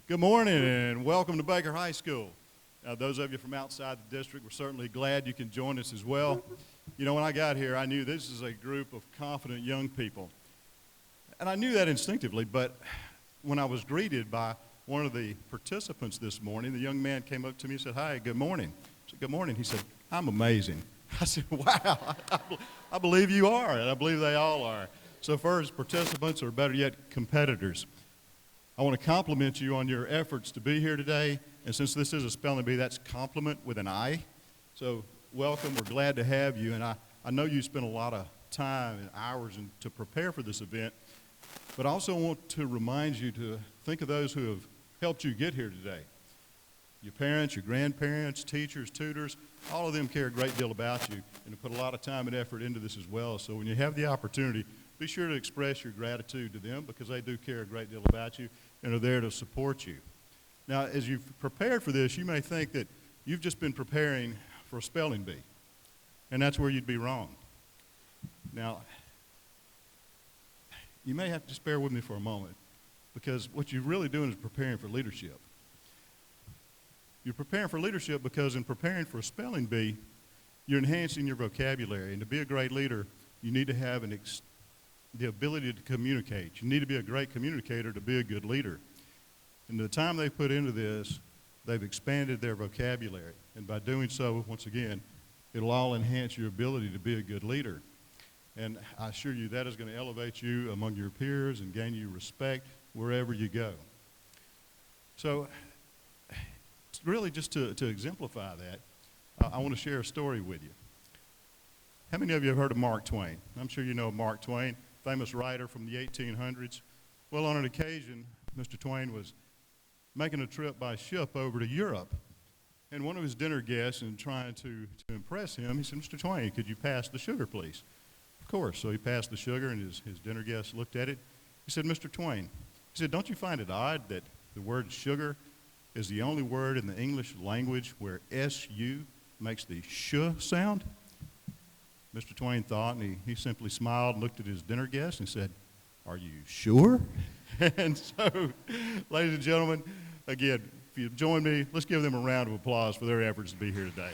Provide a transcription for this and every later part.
Good morning and welcome to Baker High School. Those of you from outside the district, we're certainly glad you can join us as well. You know, when I got here, I knew this is a group of confident young people. And I knew that instinctively, but when I was greeted by one of the participants this morning, the young man came up to me and said, "Hi, good morning." I said, "Good morning." He said, "I'm amazing." I said, "Wow, I believe you are, and I believe they all are." So first, participants, or better yet, competitors. I want to compliment you on your efforts to be here today. And since this is a spelling bee, that's compliment with an I. So welcome. We're glad to have you. And I know you spent a lot of time and hours to prepare for this event. But I also want to remind you to think of those who have helped you get here today. Your parents, your grandparents, teachers, tutors, all of them care a great deal about you and have put a lot of time and effort into this as well. So when you have the opportunity, be sure to express your gratitude to them because they do care a great deal about you and are there to support you. Now, as you've prepared for this, you may think that you've just been preparing for a spelling bee, and that's where you'd be wrong. Now, you may have to just bear with me for a moment because what you're really doing is preparing for leadership. You're preparing for leadership because in preparing for a spelling bee, you're enhancing your vocabulary. And to be a great leader, you need to have the ability to communicate. You need to be a great communicator to be a good leader. And the time they put into this, they've expanded their vocabulary. And by doing so, once again, it'll all enhance your ability to be a good leader. And I assure you that is going to elevate you among your peers and gain you respect wherever you go. So really just to exemplify that, I want to share a story with you. How many of you have heard of Mark Twain? I'm sure you know Mark Twain, famous writer from the 1800s. Well, on an occasion, Mr. Twain was making a trip by ship over to Europe. And one of his dinner guests, in trying to impress him, he said, "Mr. Twain, could you pass the sugar, please?" Of course. So he passed the sugar, and his dinner guest looked at it. He said, "Mr. Twain," he said, "don't you find it odd that the word sugar is the only word in the English language where S-U makes the sh sound?" Mr. Twain thought, and he simply smiled and looked at his dinner guest and said, "Are you sure?" And so, ladies and gentlemen, again, if you join me, let's give them a round of applause for their efforts to be here today.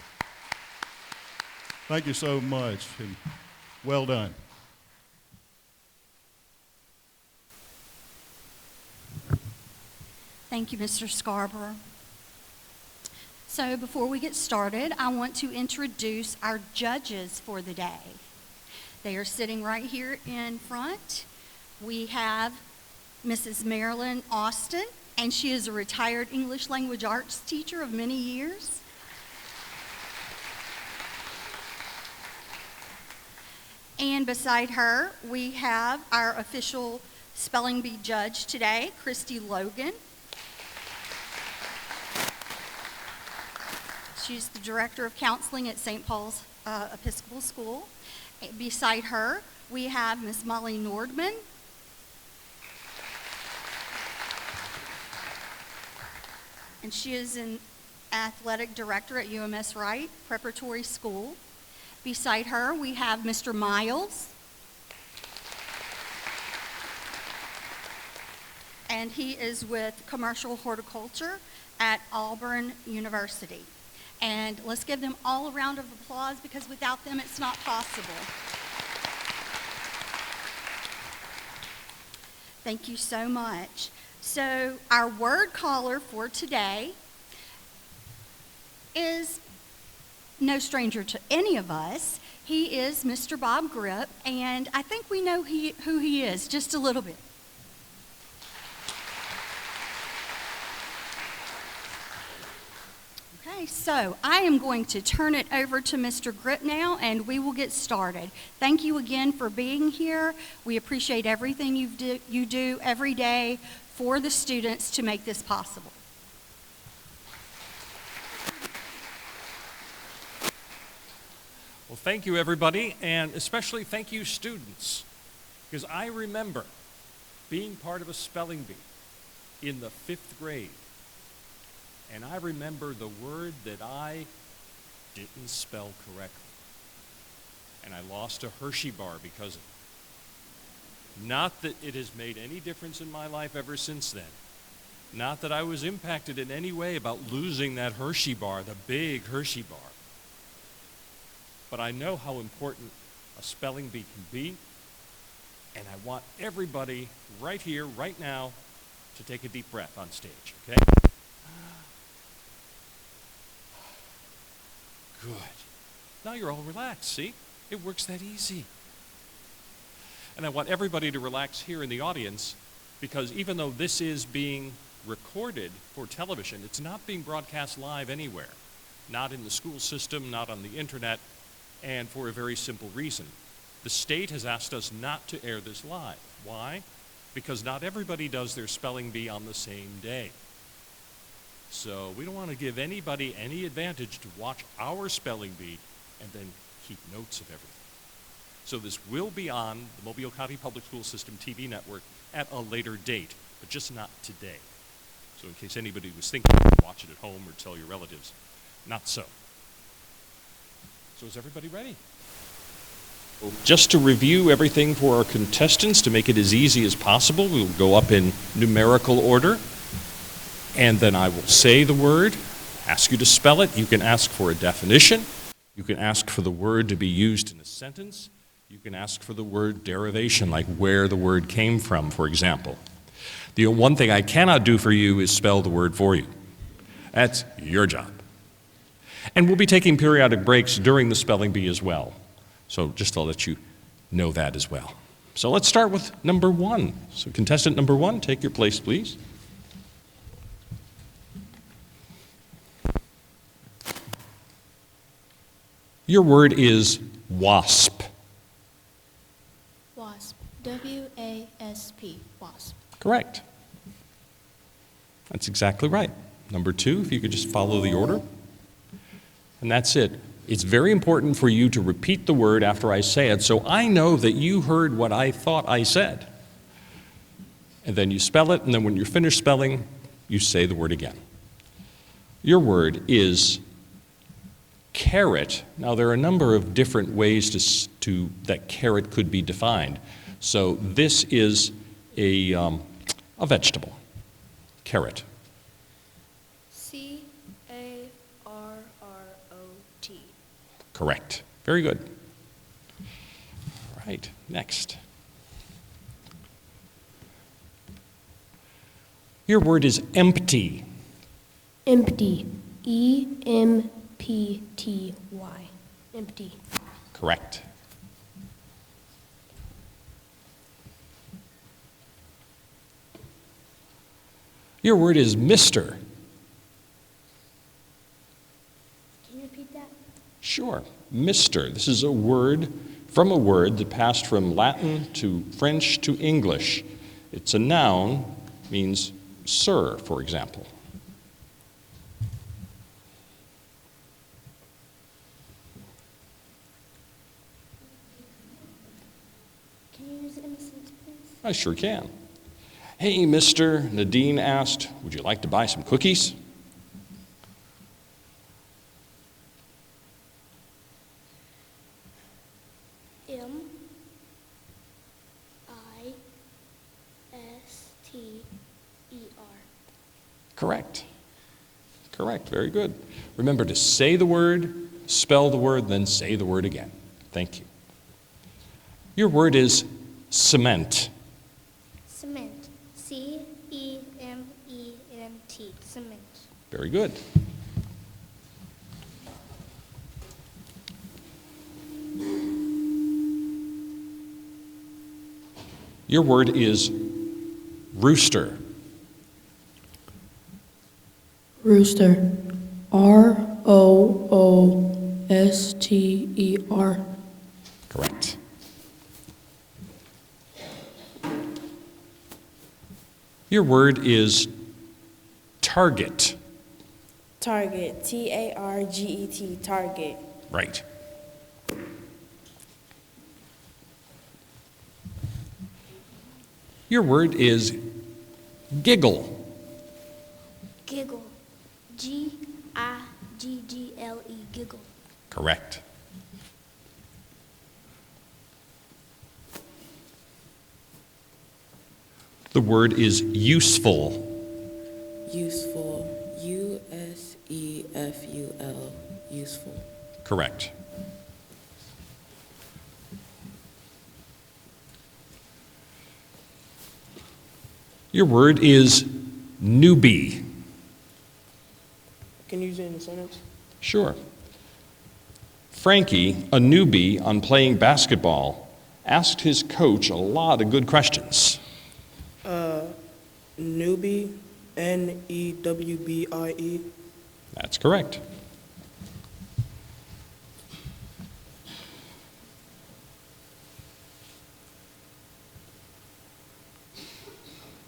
Thank you so much, and well done. Thank you, Mr. Scarborough. So before we get started, I want to introduce our judges for the day. They are sitting right here in front. We have Mrs. Marilyn Austin, and she is a retired English language arts teacher of many years. And beside her, we have our official spelling bee judge today, Christy Logan. She's the director of counseling at St. Paul's Episcopal School. Beside her, we have Miss Molly Nordman. And she is an athletic director at UMS Wright Preparatory School. Beside her, we have Mr. Miles. And he is with commercial horticulture at Auburn University. And let's give them all a round of applause because without them, it's not possible. Thank you so much. So our word caller for today is no stranger to any of us. He is Mr. Bob Grip, and I think we know who he is just a little bit. Okay, so I am going to turn it over to Mr. Grip now, and we will get started. Thank you again for being here. We appreciate everything you do every day for the students to make this possible. Well, thank you, everybody, and especially thank you, students, because I remember being part of a spelling bee in the 5th grade. And I remember the word that I didn't spell correctly. And I lost a Hershey bar because of it. Not that it has made any difference in my life ever since then, Not that I was impacted in any way about losing that Hershey bar, the big Hershey bar. But I know how important a spelling bee can be, and I want everybody right here, right now, to take a deep breath on stage, okay? Good. Now you're all relaxed, see? It works that easy. And I want everybody to relax here in the audience, because even though this is being recorded for television, it's not being broadcast live anywhere. Not in the school system, not on the internet, and for a very simple reason. The state has asked us not to air this live. Why? Because not everybody does their spelling bee on the same day. So we don't want to give anybody any advantage to watch our spelling bee and then keep notes of everything. So this will be on the Mobile County Public School System TV network at a later date, but just not today. So in case anybody was thinking you could watch it at home or tell your relatives, not so. So is everybody ready? Well, just to review everything for our contestants, to make it as easy as possible, we'll go up in numerical order, and then I will say the word, ask you to spell it. You can ask for a definition. You can ask for the word to be used in a sentence. You can ask for the word derivation, like where the word came from, for example. The one thing I cannot do for you is spell the word for you. That's your job. And we'll be taking periodic breaks during the spelling bee as well. So just to let you know that as well. So let's start with number 1. So contestant number 1, take your place, please. Your word is wasp. Wasp. W-A-S-P. Wasp. Correct. That's exactly right. Number 2, if you could just follow the order. And that's it. It's very important for you to repeat the word after I say it, so I know that you heard what I thought I said. And then you spell it, and then when you're finished spelling, you say the word again. Your word is carrot. Now, there are a number of different ways that carrot could be defined. So this is a vegetable, carrot. C-A-R-R-O-T. Correct. Very good. All right, next. Your word is empty. Empty. E-M-P-T-Y. Empty. Correct. Your word is Mr. Can you repeat that? Sure. Mr. This is a word from a word that passed from Latin to French to English. It's a noun, means sir, for example. Can you use it in a sentence, please? I sure can. Hey, mister, Nadine asked, would you like to buy some cookies? M-I-S-T-E-R. Correct. Correct. Very good. Remember to say the word, spell the word, then say the word again. Thank you. Your word is cement. Cement. C-E-M-E-N-T. Cement. Very good. Your word is rooster. Rooster. R-O-O-S-T-E-R. Correct. Your word is target. Target, T-A-R-G-E-T, target. Right. Your word is giggle. Giggle. G-I-G-G-L-E. Giggle. Correct. The word is useful. useful. USEFUL. Useful. Correct. Your word is newbie. Can you use it in a sentence? Sure. Frankie, a newbie on playing basketball, asked his coach a lot of good questions. Newbie. NEWBIE. That's correct.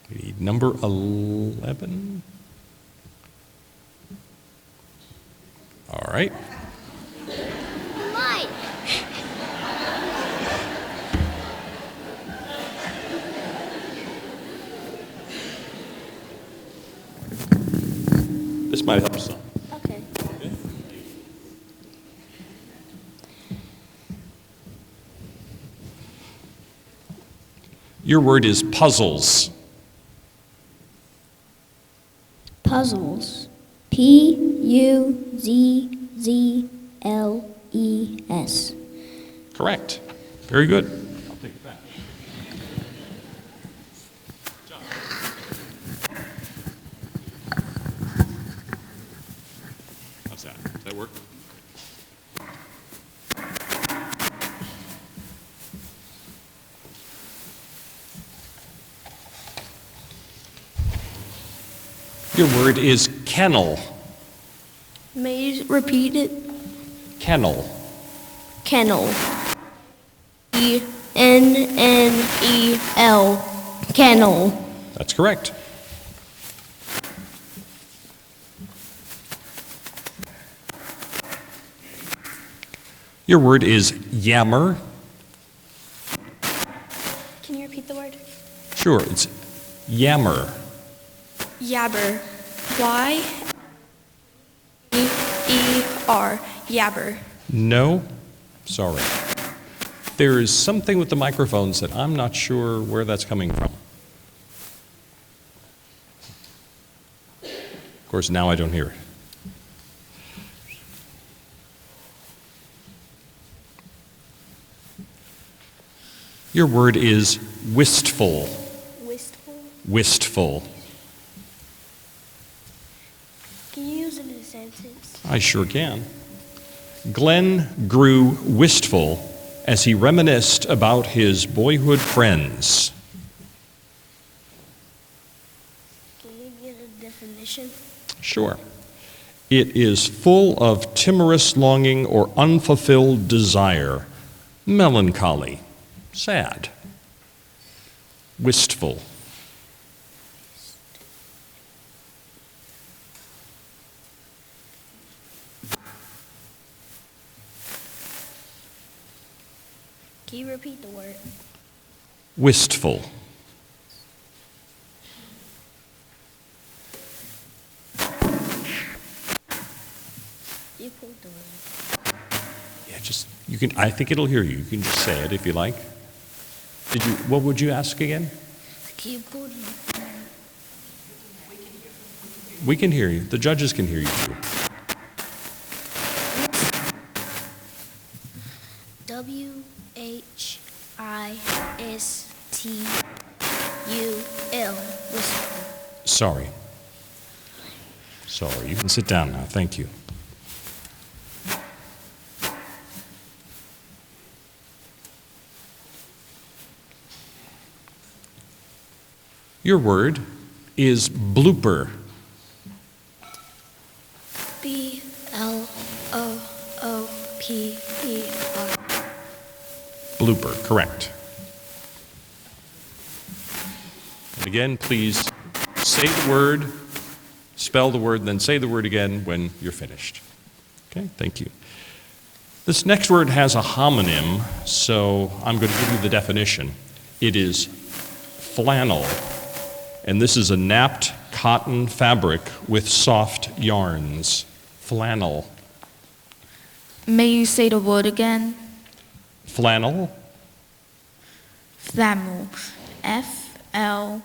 We need number 11. All right. Mike. This might help some. Okay. Your word is puzzles. Puzzles. PUZZLES. Correct. Very good. I'll take it back. How's that? Does that work? Your word is kennel. May you repeat it? Kennel. Kennel. ENNEL. Kennel. That's correct. Your word is yammer. Can you repeat the word? Sure, it's yammer. Yabber. YEER. Yabber. No? Sorry. There is something with the microphones that I'm not sure where that's coming from. Of course, now I don't hear it. Your word is wistful. Wistful. Wistful. Can you use it in a sentence? I sure can. Glenn grew wistful as he reminisced about his boyhood friends. Can you get a definition? Sure. It is full of timorous longing or unfulfilled desire, melancholy, sad, wistful. Can you repeat the word? Wistful. You pulled the word. Yeah, just you can. I think it'll hear you. You can just say it if you like. Did you? What would you ask again? Can you pull the We can hear you. The judges can hear you too. WHISTUL. Whisper. Sorry. Sorry. You can sit down now. Thank you. Your word is blooper. BLOOPER. Blooper, correct. And again, please say the word, spell the word, then say the word again when you're finished. Okay, thank you. This next word has a homonym, so I'm going to give you the definition. It is flannel, and this is a napped cotton fabric with soft yarns. Flannel. May you say the word again? Flannel. Flannel. FLAMMEL.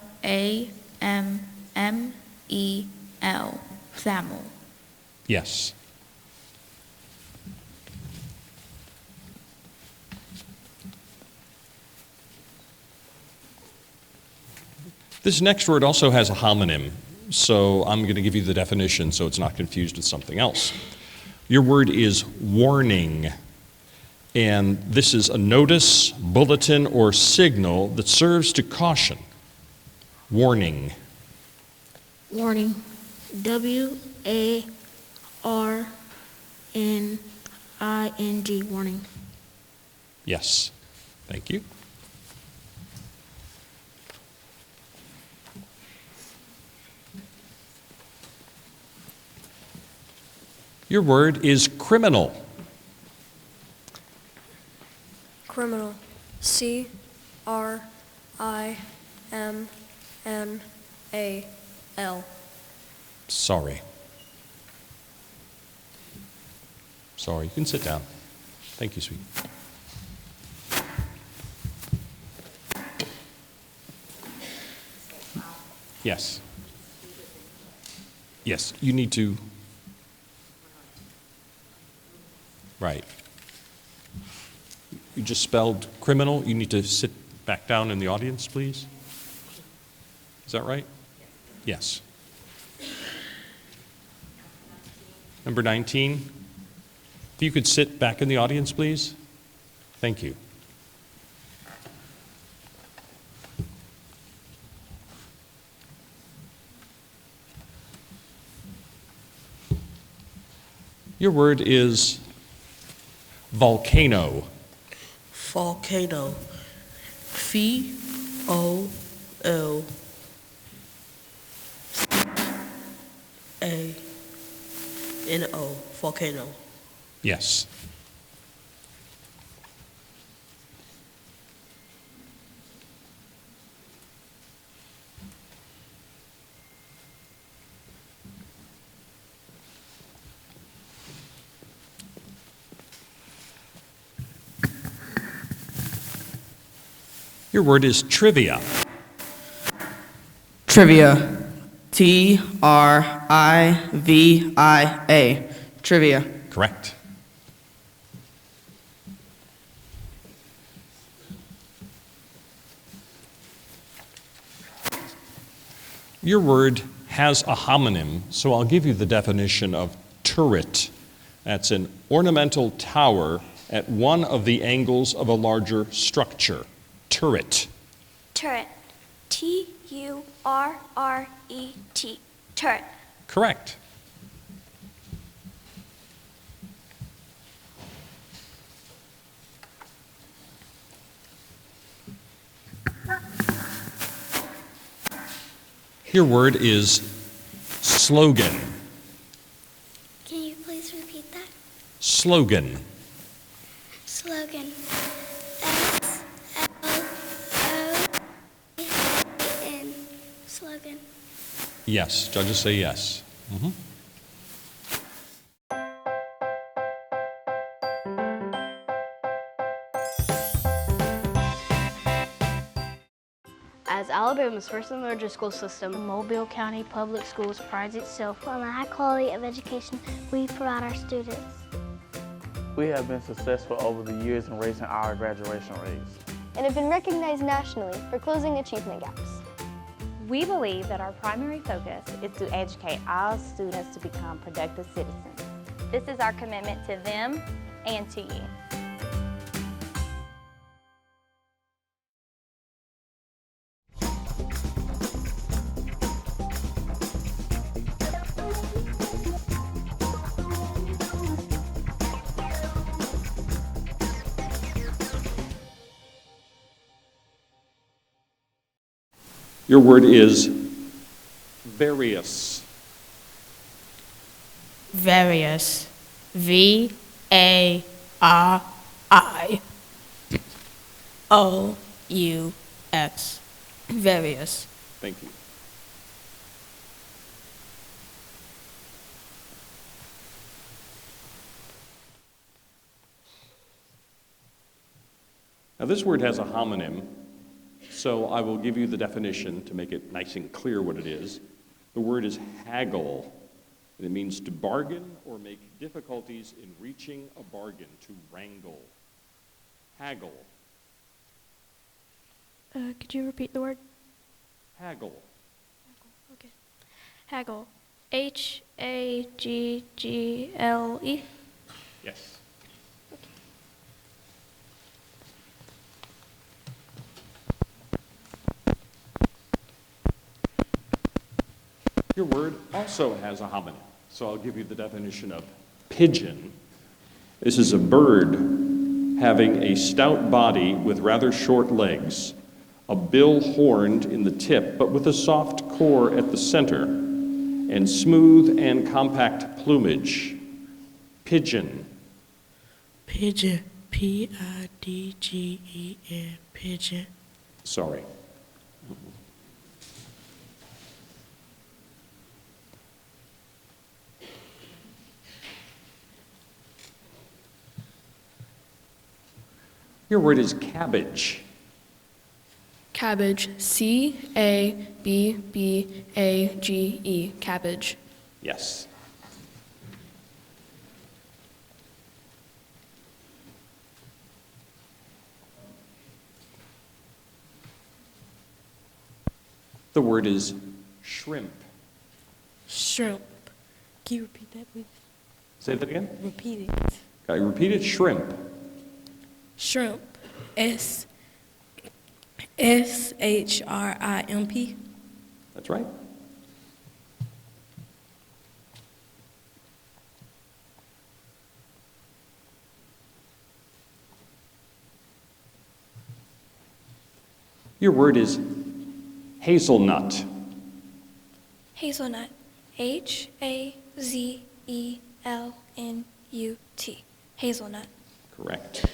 Thamel. Yes. This next word also has a homonym, so I'm going to give you the definition so it's not confused with something else. Your word is warning, and this is a notice, bulletin, or signal that serves to caution. Warning. Warning. W-A-R-N-I-N-G. Warning. Yes. Thank you. Your word is criminal. Criminal. C-R-I-M-N-A-L. Sorry. Sorry, you can sit down. Thank you, sweet. Yes. Yes, you need to. Right. You just spelled criminal. You need to sit back down in the audience, please. Is that right? Yes. Number 19. If you could sit back in the audience, please. Thank you. Your word is volcano. Volcano. V-O-L-C-A-N-O. Volcano. Yes. Your word is trivia. Trivia. T-R-I-V-I-A. Trivia. Correct. Your word has a homonym, so I'll give you the definition of turret. That's an ornamental tower at one of the angles of a larger structure. Turret. Turret. T-U-R-R-E-T. Turret. Correct. Your word is slogan. Can you please repeat that? Slogan. Slogan. S-L-O-G-A-N. Slogan. Yes. Judges say yes. Mhm. As Alabama's first and largest school system, The Mobile County Public Schools prides itself on the high quality of education we provide our students. We have been successful over the years in raising our graduation rates and have been recognized nationally for closing achievement gaps. We believe that our primary focus is to educate all students to become productive citizens. This is our commitment to them and to you. Your word is various. Various. V-A-R-I-O-U-X. Various. Thank you. Now this word has a homonym, so I will give you the definition to make it nice and clear what it is. The word is haggle, and it means to bargain or make difficulties in reaching a bargain, to wrangle. Haggle. Could you repeat the word? Haggle. Okay. Haggle. H-A-G-G-L-E? Yes. Your word also has a homonym, so I'll give you the definition of pigeon. This is a bird having a stout body with rather short legs, a bill horned in the tip, but with a soft core at the center, and smooth and compact plumage. Pigeon. Pigeon. P-I-D-G-E-N. Pigeon. Sorry. Your word is cabbage. Cabbage. C-A-B-B-A-G-E. Cabbage. Yes. The word is shrimp. Shrimp. Can you repeat that, please? Say that again. Repeat it. Okay, repeat it. Shrimp. Shrimp. S-H-R-I-M-P. That's right. Your word is hazelnut. Hazelnut. H-A-Z-E-L-N-U-T. Hazelnut. Correct.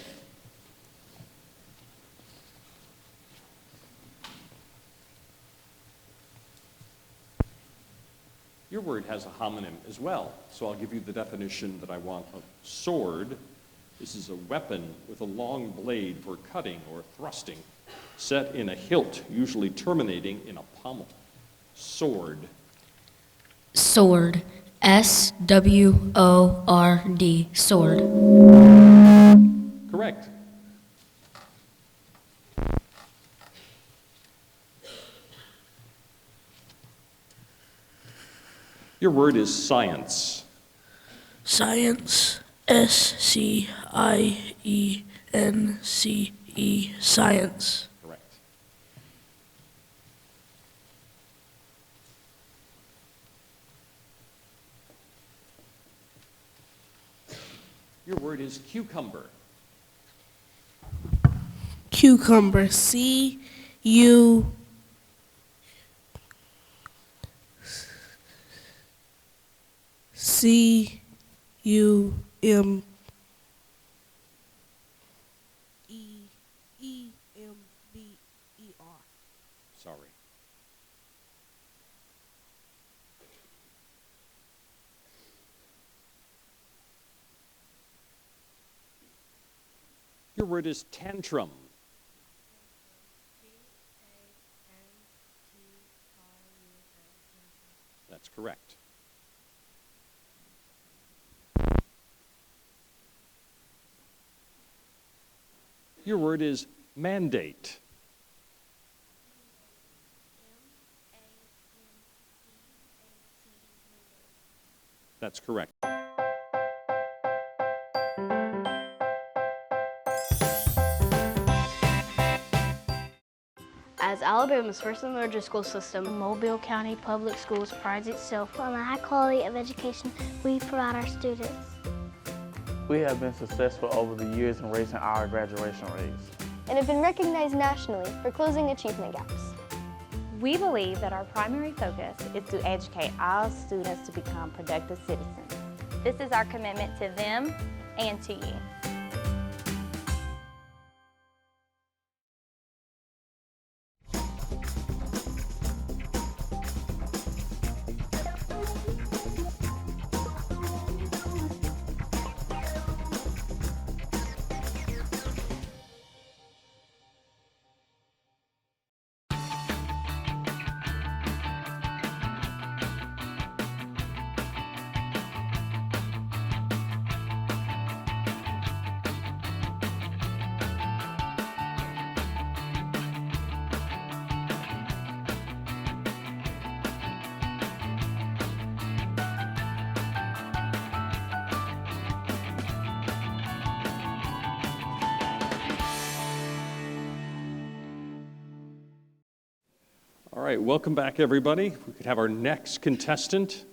Your word has a homonym as well, so I'll give you the definition that I want of sword. This is a weapon with a long blade for cutting or thrusting, set in a hilt, usually terminating in a pommel. Sword. Sword. S-W-O-R-D. Sword. Correct. Your word is science. Science. S-C-I-E-N-C-E. Science. Correct. Your word is cucumber. Cucumber. C-U... C-U-M-E-E-M-B-E-R. Sorry. Your word is tantrum. That's correct. Your word is mandate. That's correct. As Alabama's first and largest school system, Mobile County Public Schools prides itself on the high quality of education we provide our students. We have been successful over the years in raising our graduation rates and have been recognized nationally for closing achievement gaps. We believe that our primary focus is to educate all students to become productive citizens. This is our commitment to them and to you. All right, welcome back, everybody. If we could have our next contestant.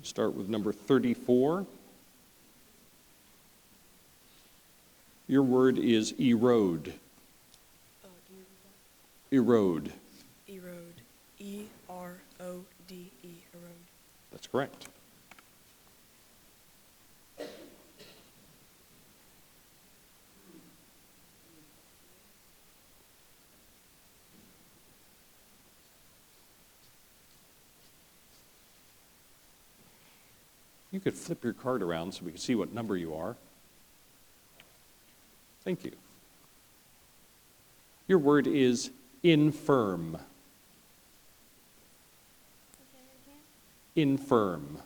Start with number 34. Your word is erode. Erode. Erode. E-R-O-D-E. Erode. That's correct. You could flip your card around so we can see what number you are. Thank you. Your word is infirm. Infirm.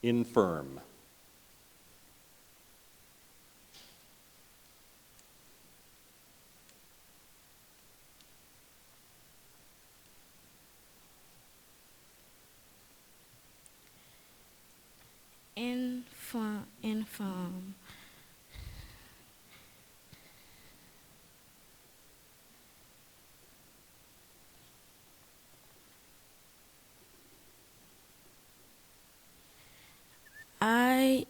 Infirm. Infirm. I-N-F-O-R-M.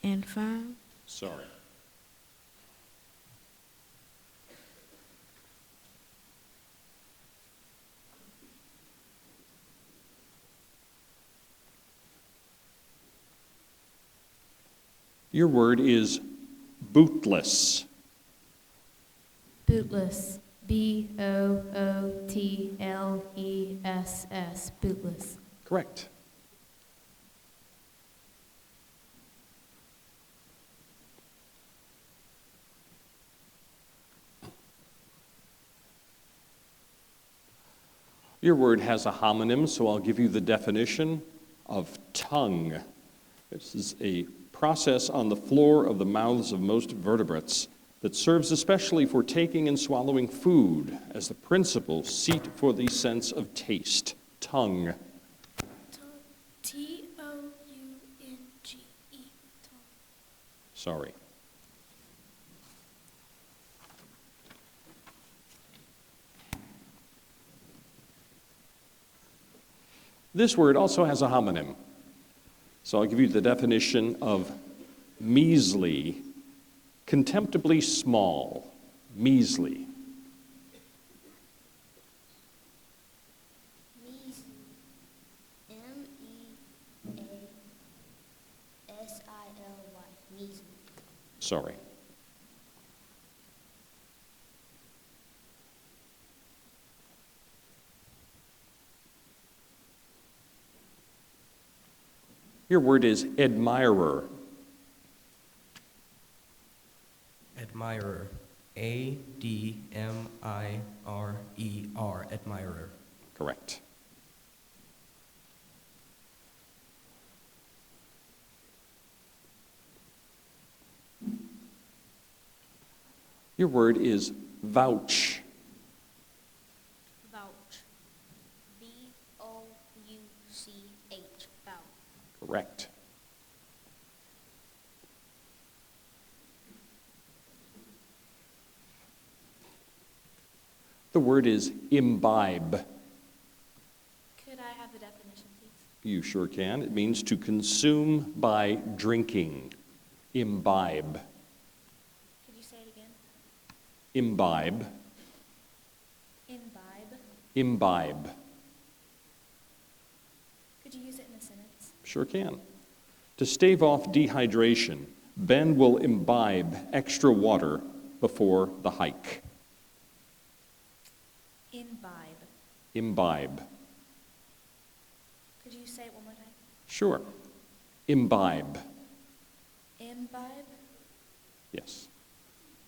Infirm. Sorry. Your word is bootless. Bootless. B-O-O-T-L-E-S-S. Bootless. Correct. Your word has a homonym, so I'll give you the definition of tongue. This is a process on the floor of the mouths of most vertebrates that serves especially for taking and swallowing food as the principal seat for the sense of taste. Tongue. T-O-U-N-G-E. Sorry. This word also has a homonym. So I'll give you the definition of measly, contemptibly small, measly. Measly. M-E-A-S-I-L-Y. Measly. Sorry. Your word is admirer. Admirer. A-D-M-I-R-E-R. Admirer. Correct. Your word is vouch. Vouch. V-O-U-C-H. Vouch. Correct. The word is imbibe. Could I have the definition, please? You sure can. It means to consume by drinking. Imbibe. Could you say it again? Imbibe. Imbibe. Imbibe. Could you use it in a sentence? Sure can. To stave off dehydration, Ben will imbibe extra water before the hike. Imbibe. Imbibe. Could you say it one more time? Sure. Imbibe. Imbibe. Yes.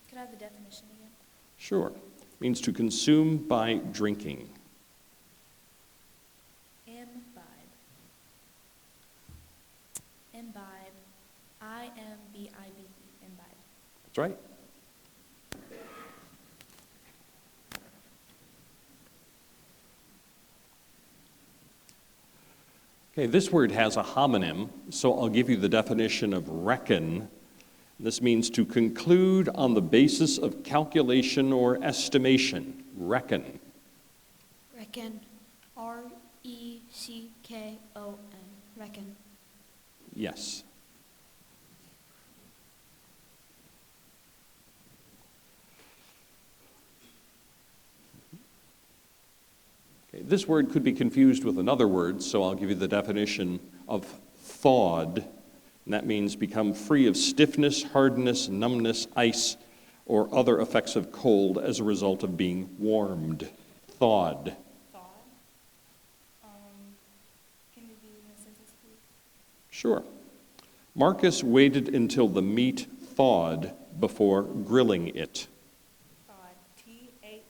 Could I have the definition again? Sure. Means to consume by drinking. Imbibe. Imbibe. I-M-B-I-B. Imbibe. That's right. Okay, this word has a homonym, so I'll give you the definition of reckon. This means to conclude on the basis of calculation or estimation. Reckon. Reckon. R-E-C-K-O-N. Reckon. Yes. Okay, this word could be confused with another word, so I'll give you the definition of thawed. And that means become free of stiffness, hardness, numbness, ice, or other effects of cold as a result of being warmed. Thawed. Can you be in a sentence, please? Sure. Marcus waited until the meat thawed before grilling it. Thawed. T-H-A-W-E-D.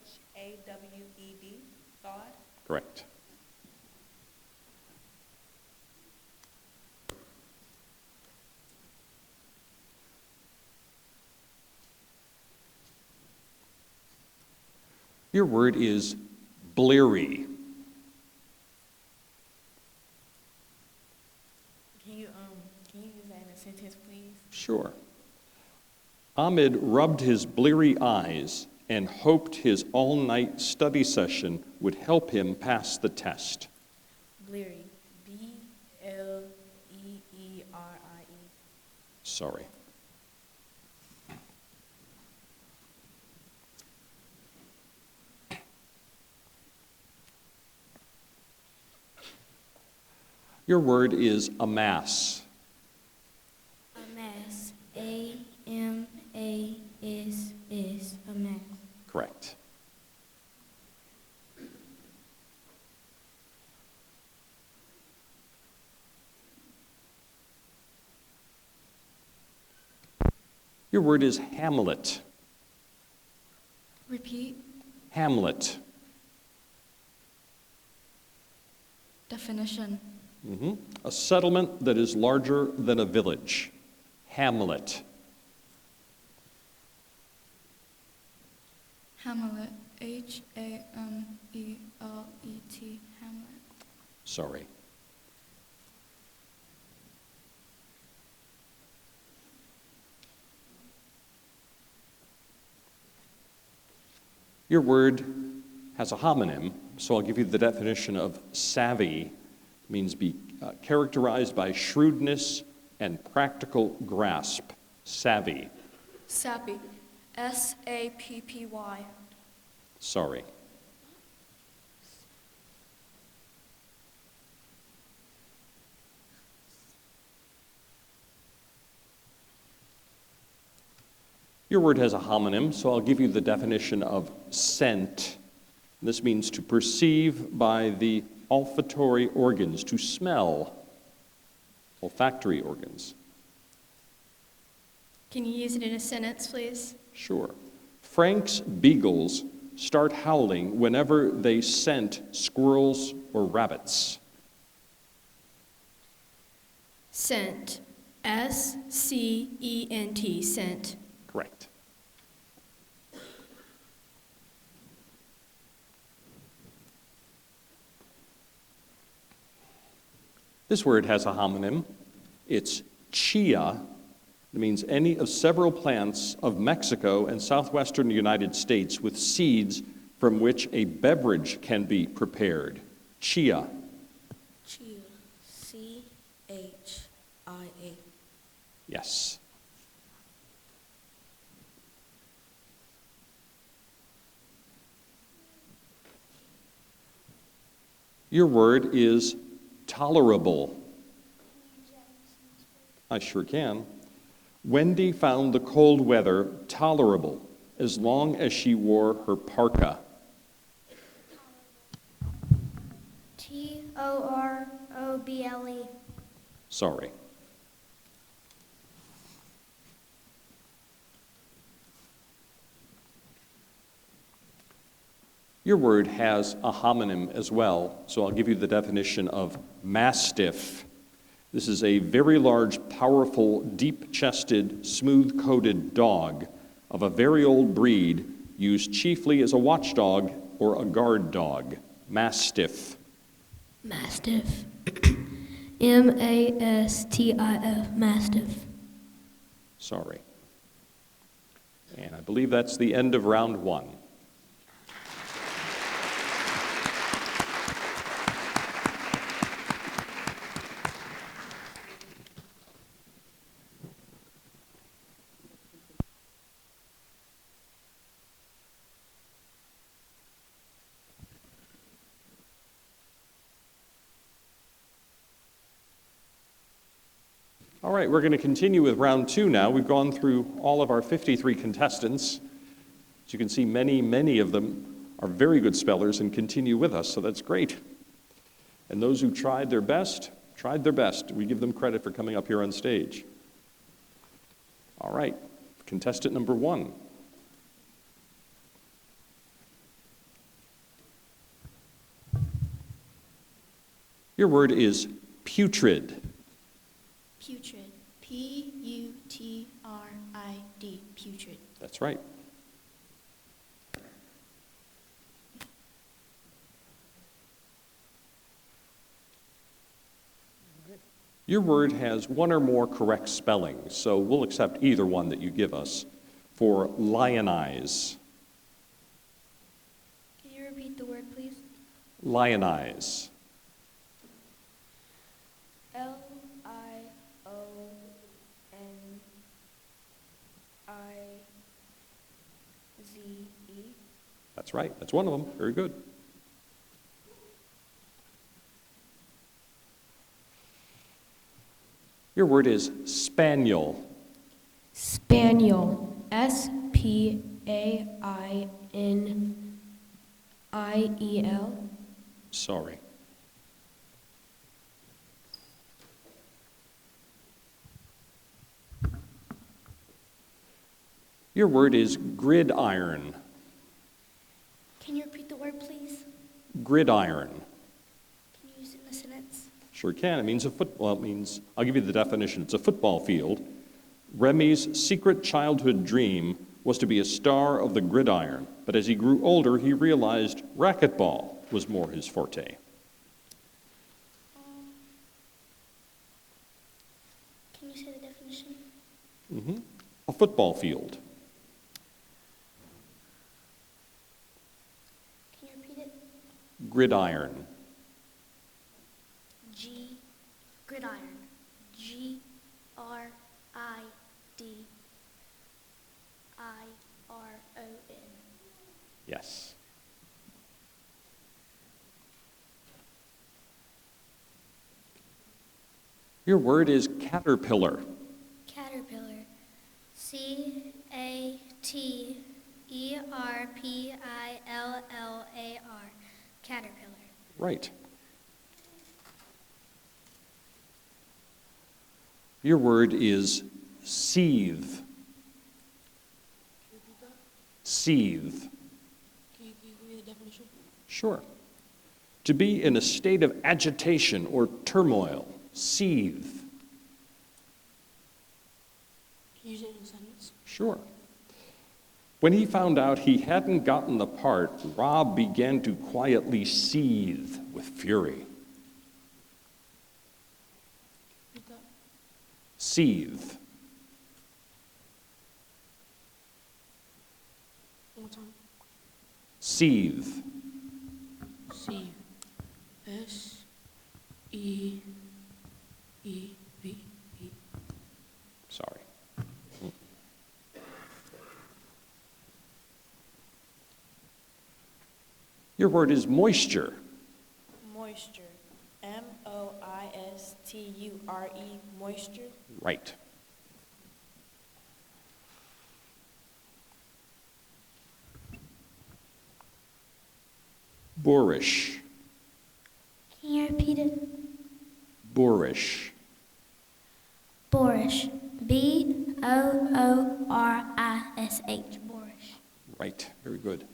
Thawed. Correct. Your word is bleary. Can you use that in a sentence, please? Sure. Ahmed rubbed his bleary eyes and hoped his all-night study session would help him pass the test. Bleary. B-L-E-E-R-I-E. Sorry. Your word is amass. Amass. A-M-A-S-S. Amass. Correct. Your word is Hamlet. Repeat. Hamlet. Definition. A settlement that is larger than a village. Hamlet. Hamlet. H-A-M-E-L-E-T. Hamlet. Sorry. Your word has a homonym, so I'll give you the definition of savvy. It means be characterized by shrewdness and practical grasp. Savvy. Sappy. S-A-P-P-Y. Sorry. Your word has a homonym, so I'll give you the definition of scent. This means to perceive by the olfactory organs, to smell. Olfactory organs. Can you use it in a sentence, please? Sure. Frank's beagles start howling whenever they scent squirrels or rabbits. Scent. S-C-E-N-T. Scent. Correct. This word has a homonym. It's chia. It means any of several plants of Mexico and southwestern United States with seeds from which a beverage can be prepared. Chia. Chia. C-H-I-A. Yes. Your word is tolerable. I sure can. Wendy found the cold weather tolerable as long as she wore her parka. T-O-R-O-B-L-E. Sorry. Your word has a homonym as well, so I'll give you the definition of mastiff. This is a very large, powerful, deep-chested, smooth-coated dog of a very old breed used chiefly as a watchdog or a guard dog. Mastiff. Mastiff. M-A-S-T-I-F, mastiff. Sorry. And I believe that's the end of round one. All right, we're going to continue with round two now. We've gone through all of our 53 contestants. As you can see, many of them are very good spellers and continue with us, so that's great. And those who tried their best. We give them credit for coming up here on stage. All right, contestant number one. Your word is putrid. Putrid. P-U-T-R-I-D. Putrid. That's right. Your word has one or more correct spellings, so we'll accept either one that you give us. For lionize. Can you repeat the word, please? Lionize. L-I-O-N-I-Z-E. That's right. That's one of them. Very good. Your word is spaniel. Spaniel. S-P-A-I-N-I-E-L. Sorry. Your word is gridiron. Can you repeat the word, please? Gridiron. Can you use it in a sentence? Sure can. It means I'll give you the definition. It's a football field. Remy's secret childhood dream was to be a star of the gridiron, but as he grew older, he realized racquetball was more his forte. Can you say the definition? A football field. Can you repeat it? Gridiron. Gridiron. G-R-I-D-I-R-O-N. Yes. Your word is caterpillar. Caterpillar. C-A-T-E-R-P-I-L-L-A-R. Caterpillar. Right. Your word is seethe. Seethe. Can you give me the definition? Sure. To be in a state of agitation or turmoil. Seethe. Can you use it in a sentence? Sure. When he found out he hadn't gotten the part, Rob began to quietly seethe with fury. Seethe. One more time. Seethe. C. S-E-E-V-E. Sorry. Your word is moisture. Moisture. M-O-I-S-T-U-R-E. Moisture. Right. Boorish. Can you repeat it? Boorish. Boorish. B-O-O-R-I-S-H. Boorish. Right. Very good.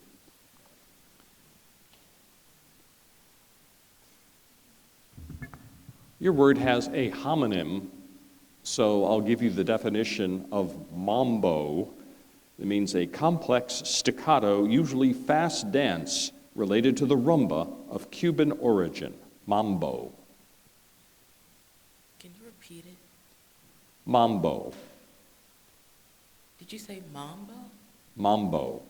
Your word has a homonym, so I'll give you the definition of mambo. It means a complex, staccato, usually fast dance related to the rumba of Cuban origin. Mambo. Mambo. Did you say Mambo? Mambo.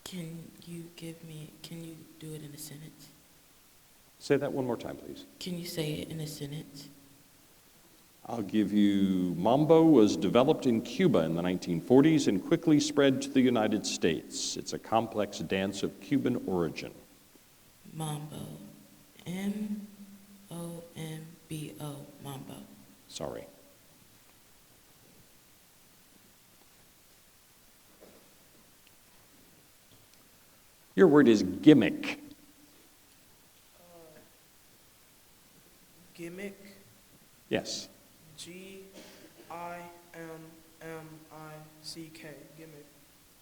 Can you do it in a sentence? Say that one more time, please. Can you say it in a sentence? I'll give you, Mambo was developed in Cuba in the 1940s and quickly spread to the United States. It's a complex dance of Cuban origin. Mambo. M-O-M-B-O. Mambo. Sorry. Your word is gimmick. Gimmick. Yes. G-I-M-M-I-C-K. Gimmick.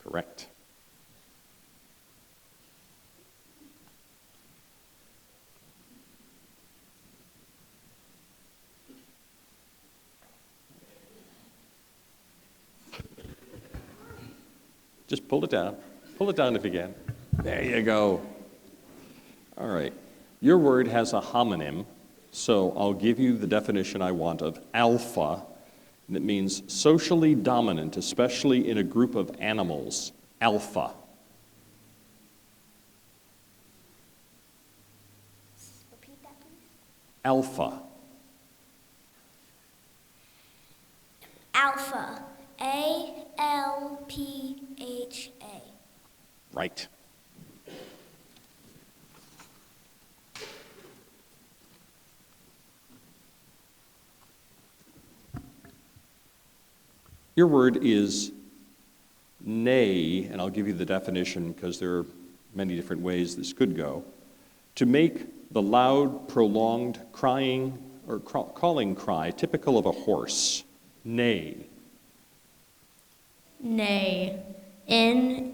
Correct. Just pull it down. Pull it down if you can. There you go. All right. Your word has a homonym, so I'll give you the definition I want of alpha, and it means socially dominant, especially in a group of animals. Alpha. Repeat that, please. Alpha. Alpha. A-L-P-H-A. Right. Your word is neigh, and I'll give you the definition because there are many different ways this could go. To make the loud, prolonged crying or calling cry typical of a horse. Neigh. Neigh. N-E-I-G-H.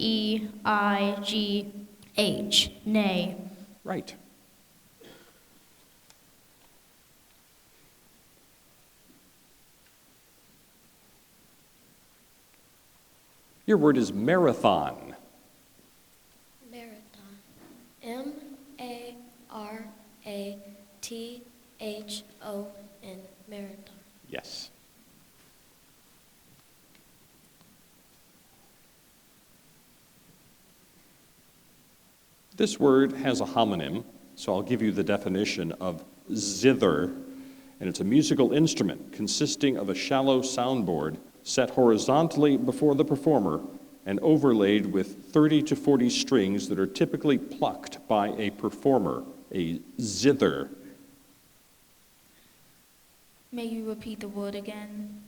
Neigh. Right. Your word is marathon. Marathon. M-A-R-A-T-H-O-N. Marathon. Yes. This word has a homonym, so I'll give you the definition of zither, and it's a musical instrument consisting of a shallow soundboard set horizontally before the performer and overlaid with 30 to 40 strings that are typically plucked by a performer, a zither. May you repeat the word again?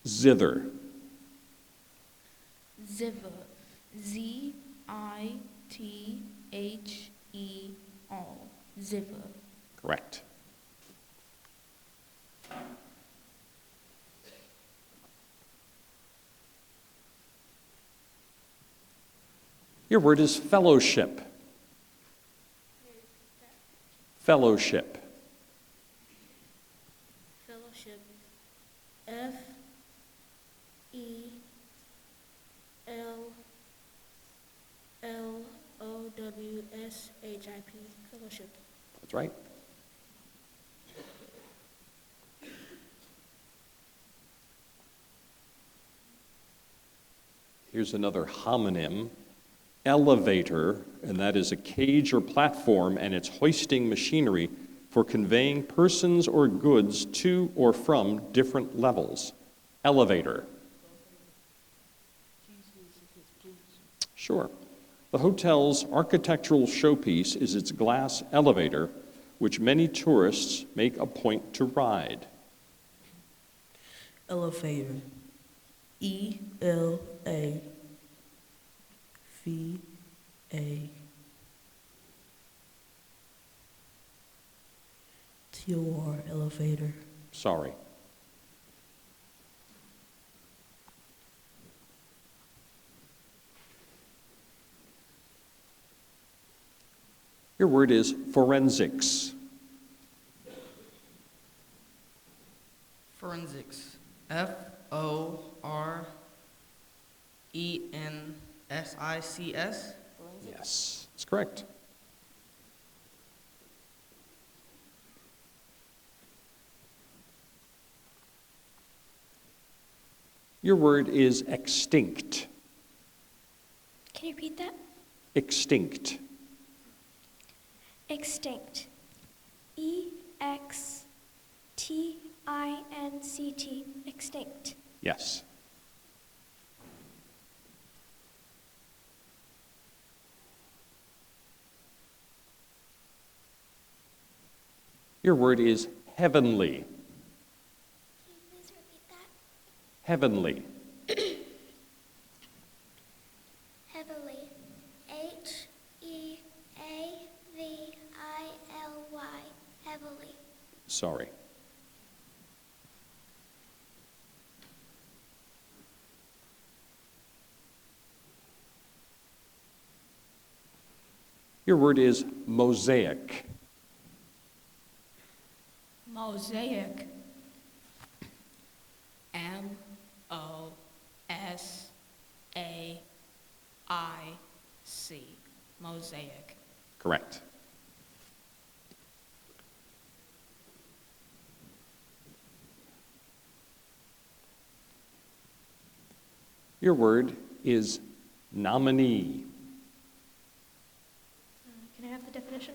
Zither. Zither. Z-I-T-H-E-R. Zither. Correct. Your word is fellowship. Fellowship. Fellowship. F-E-L-L-O-W-S-H-I-P. Fellowship. That's right. Here's another homonym. Elevator, and that is a cage or platform and its hoisting machinery for conveying persons or goods to or from different levels. Elevator. Sure. The hotel's architectural showpiece is its glass elevator, which many tourists make a point to ride. Elevator. E-L-A-V-A-T-O-R. Elevator. Sorry. Your word is forensics. Forensics. F-O-R-E-N S-I-C-S? Yes, that's correct. Your word is extinct. Can you repeat that? Extinct. Extinct. E-X-T-I-N-C-T. Extinct. Yes. Your word is heavenly. Can you please repeat that? Heavenly. Heavily. H-E-A-V-I-L-Y. Heavily. Sorry. Your word is mosaic. Mosaic. M-O-S-A-I-C. Mosaic. Correct. Your word is nominee. Can I have the definition?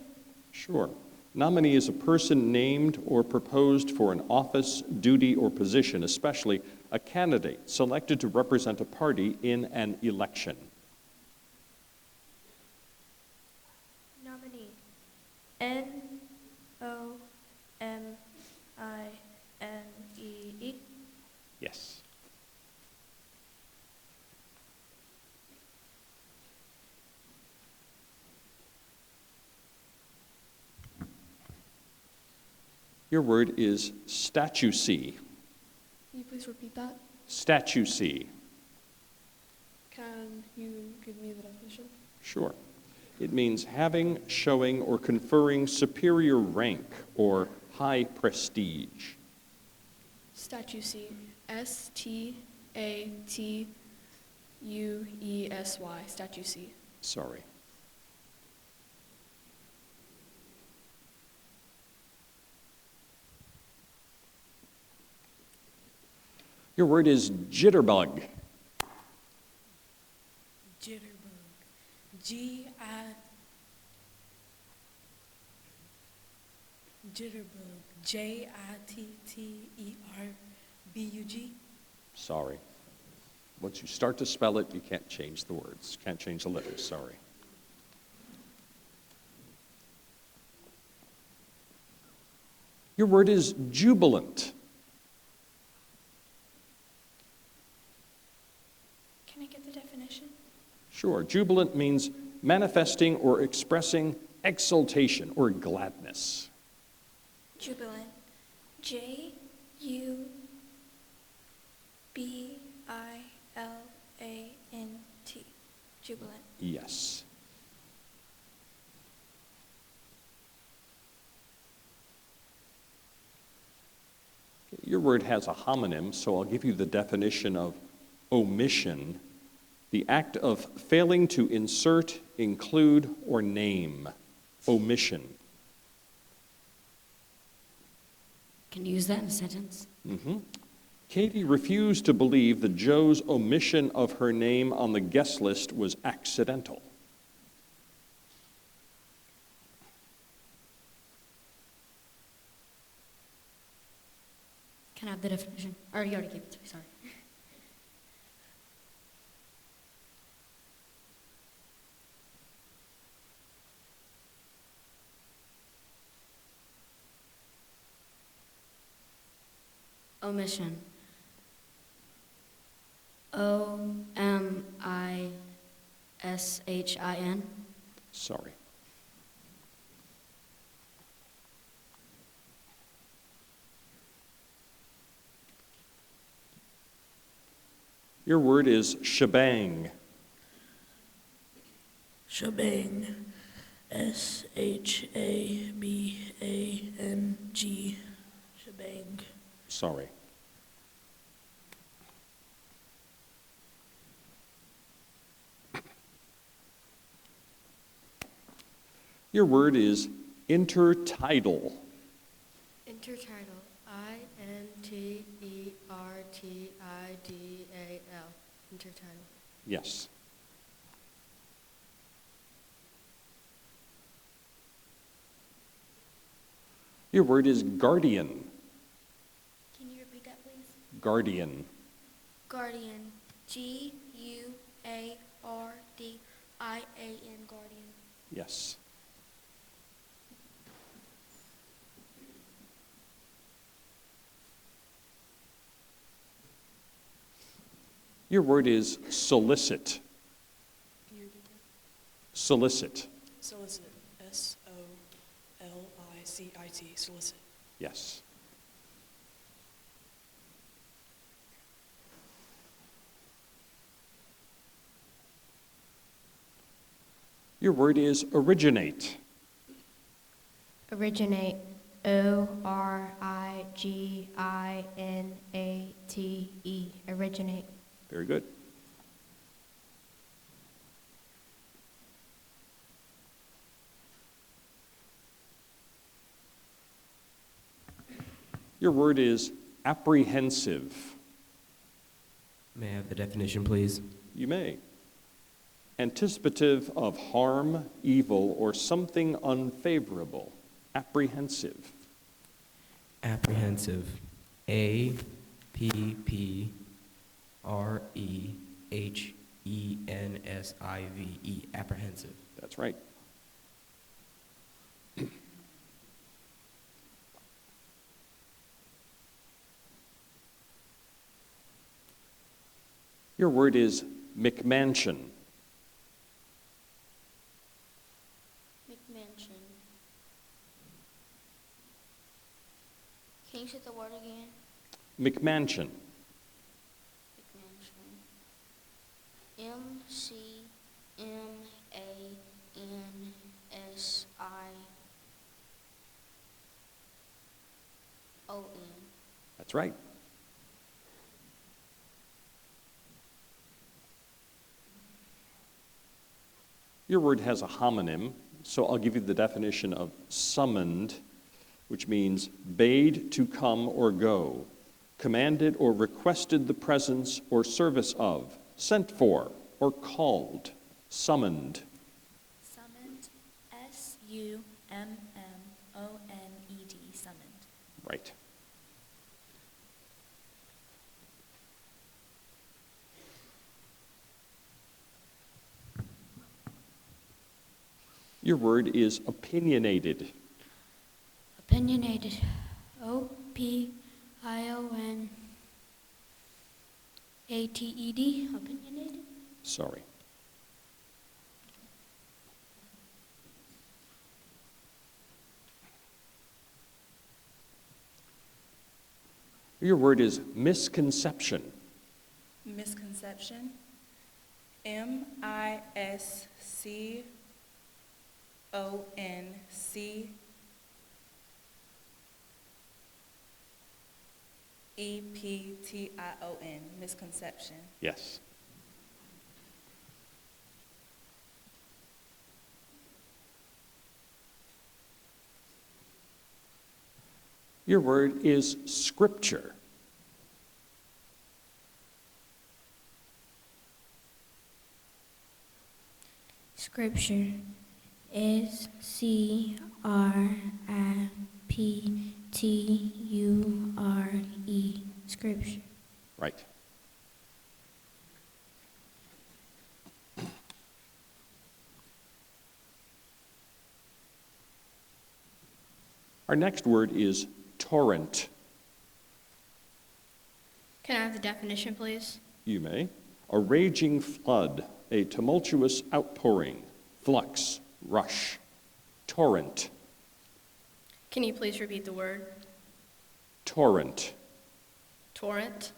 Sure. Nominee is a person named or proposed for an office, duty, or position, especially a candidate selected to represent a party in an election. Nominee. N-O-M-I-N-E-E. Yes. Your word is statuency. Can you please repeat that? Statuency. Can you give me the definition? Sure. It means having, showing, or conferring superior rank or high prestige. Statuesy. S-T-A-T-U-E-S-Y. Statuesy. Sorry. Your word is jitterbug. Jitterbug. G-I... Jitterbug. J-I-T-T-E-R-B-U-G. Sorry. Once you start to spell it, you can't change the words, can't change the letters. Sorry. Your word is jubilant. Can I get the definition? Sure. Jubilant means manifesting or expressing exultation or gladness. Jubilant. J-U-B-I-L-A-N-T. Jubilant. Yes. Your word has a homonym, so I'll give you the definition of omission: the act of failing to insert, include, or name. Omission. Can you use that in a sentence? Katie refused to believe that Joe's omission of her name on the guest list was accidental. Can I have the definition? Or you already gave it to me, sorry. Omission. O-M-I-S-H-I-N. Sorry. Your word is shebang. Shebang. S-H-A-B-A-N-G. Shebang. Sorry. Your word is intertidal. Intertidal. I-N-T-E-R-T-I-D-A-L. Intertidal. Yes. Your word is guardian. Can you repeat that, please? Guardian. Guardian. G-U-A-R-D-I-A-N. Guardian. Yes. Your word is solicit. Can you repeat that? Solicit. Solicit. S-O-L-I-C-I-T. Solicit. Yes. Your word is originate. Originate. O-R-I-G-I-N-A-T-E. Originate. Very good. Your word is apprehensive. May I have the definition, please? You may. Anticipative of harm, evil, or something unfavorable. Apprehensive. Apprehensive. A-P-P-R-E-H-E-N-S-I-V-E. Apprehensive. That's right. Your word is McMansion. McMansion. Can you say the word again? McMansion. McMansion. M-C-M-A-N-S-I-O-N. That's right. Your word has a homonym, so I'll give you the definition of summoned, which means bade to come or go, commanded or requested the presence or service of, sent for or called, summoned. Summoned. S-U-M-M-O-N-E-D. Summoned. Right. Your word is opinionated. Opinionated. O-P-I-O-N-A-T-E-D. Opinionated. Sorry. Your word is misconception. Misconception. M-I-S-C-O-N-C-E-P-T-I-O-N. Misconception. Yes. Your word is scripture. Scripture. S-C-R-I-P-T-U-R-E. Scripture. Right. Our next word is torrent. Can I have the definition, please? You may. A raging flood, a tumultuous outpouring, flux, rush, torrent. Can you please repeat the word? Torrent. Torrent.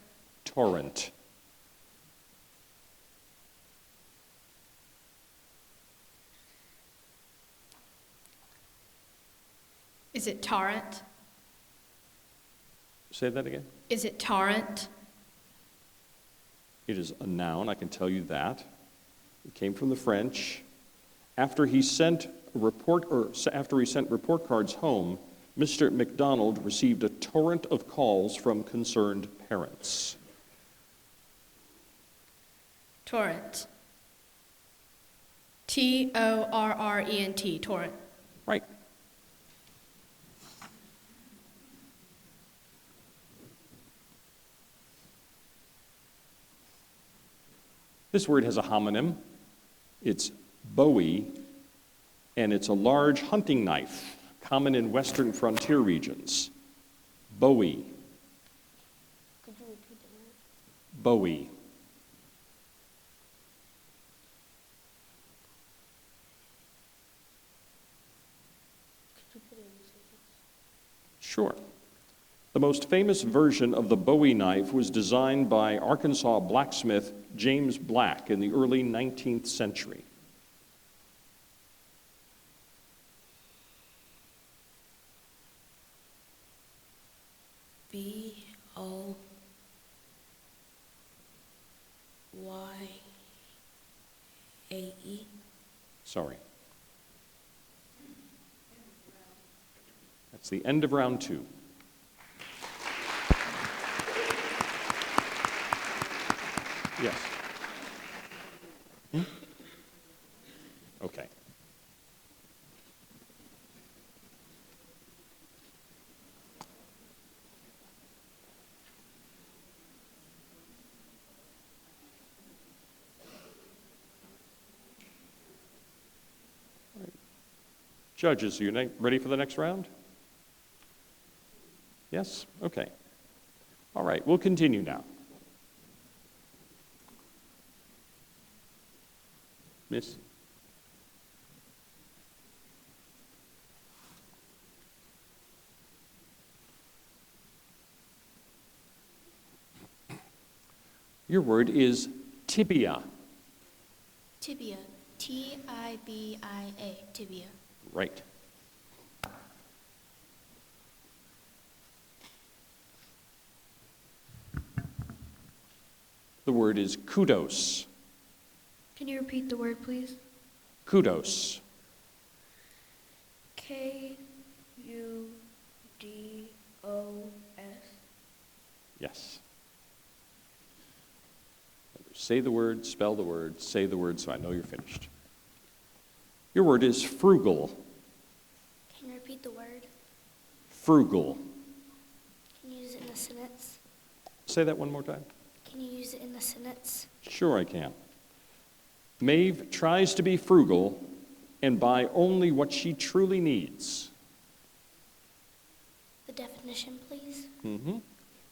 Torrent. Is it torrent? Say that again. Is it torrent? It is a noun, I can tell you that. It came from the French. After he sent report cards home, Mr. McDonald received a torrent of calls from concerned parents. Torrent. Torrent. Torrent. Right. This word has a homonym. It's bowie, and it's a large hunting knife, common in western frontier regions. Bowie. Could you repeat the word? Bowie. Could you put it in a sentence? Sure. The most famous version of the Bowie knife was designed by Arkansas blacksmith James Black in the early 19th century. B-O-Y-A-E. Sorry. That's the end of round 2. Yes. Okay. All right. Judges, are you ready for the next round? Yes? Okay. All right, we'll continue now. Miss? Your word is tibia. Tibia. T-I-B-I-A. Tibia. Right. The word is kudos. Can you repeat the word, please? Kudos. K-U-D-O-S. Yes. Say the word, spell the word, say the word so I know you're finished. Your word is frugal. Can you repeat the word? Frugal. Can you use it in a sentence? Say that one more time. Can you use it in a sentence? Sure I can. Maeve tries to be frugal and buy only what she truly needs. The definition, please.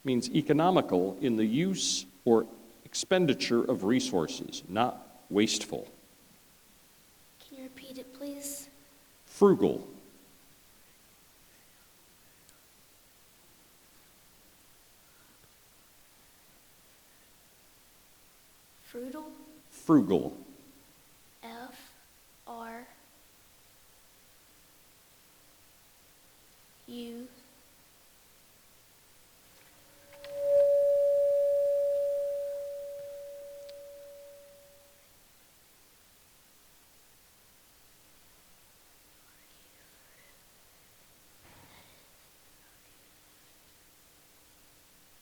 Means economical in the use or expenditure of resources, not wasteful. Can you repeat it, please? Frugal. Frugal. Frugal. F-R-U.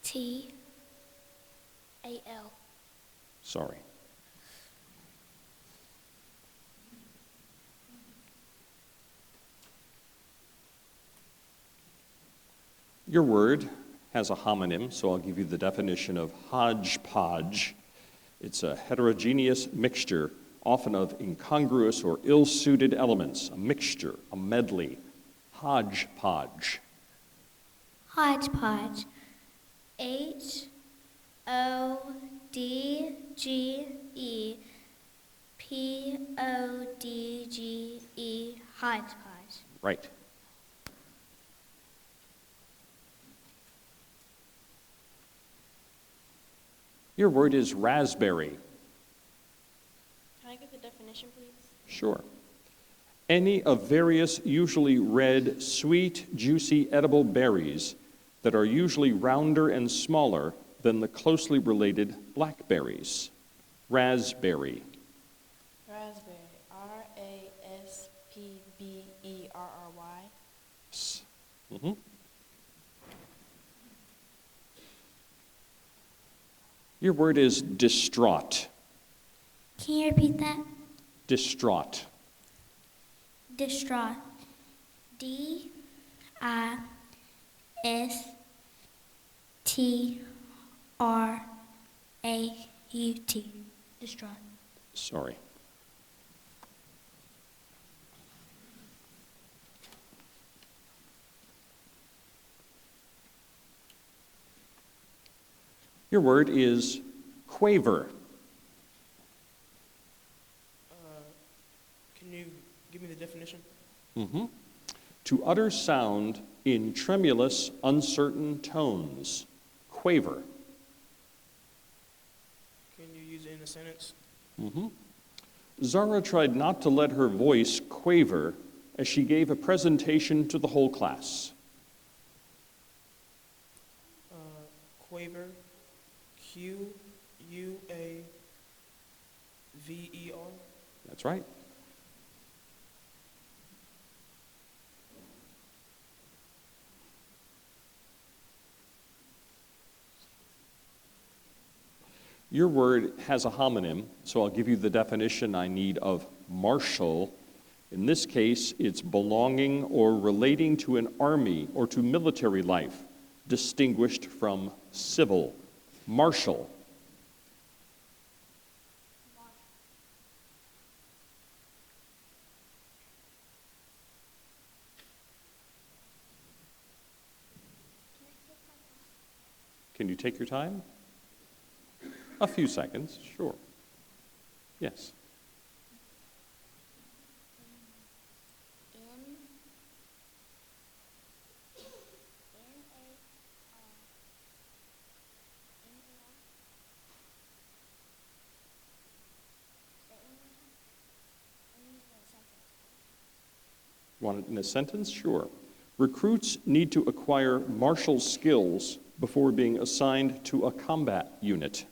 T-A-L. Sorry. Your word has a homonym, so I'll give you the definition of hodgepodge. It's a heterogeneous mixture, often of incongruous or ill-suited elements, a mixture, a medley. Hodgepodge. Hodgepodge. H-O-D-G-E-P-O-D-G-E. Hodgepodge. Right. Your word is raspberry. Can I get the definition, please? Sure. Any of various, usually red, sweet, juicy, edible berries that are usually rounder and smaller than the closely related blackberries. Raspberry. Raspberry. R-A-S-P-B-E-R-R-Y. Mm-hmm. Your word is distraught. Can you repeat that? Distraught. Distraught. D-I-S-T-R-A-U-T. Distraught. Sorry. Your word is quaver. Can you give me the definition? Mm-hmm. To utter sound in tremulous, uncertain tones. Quaver. Can you use it in a sentence? Mm-hmm. Zara tried not to let her voice quaver as she gave a presentation to the whole class. Quaver. Q-U-A-V-E-R. That's right. Your word has a homonym, so I'll give you the definition I need of martial. In this case, it's belonging or relating to an army or to military life, distinguished from civil. Martial. Can you take your time? A few seconds, sure. Yes. Want it in a sentence? Sure. Recruits need to acquire martial skills before being assigned to a combat unit.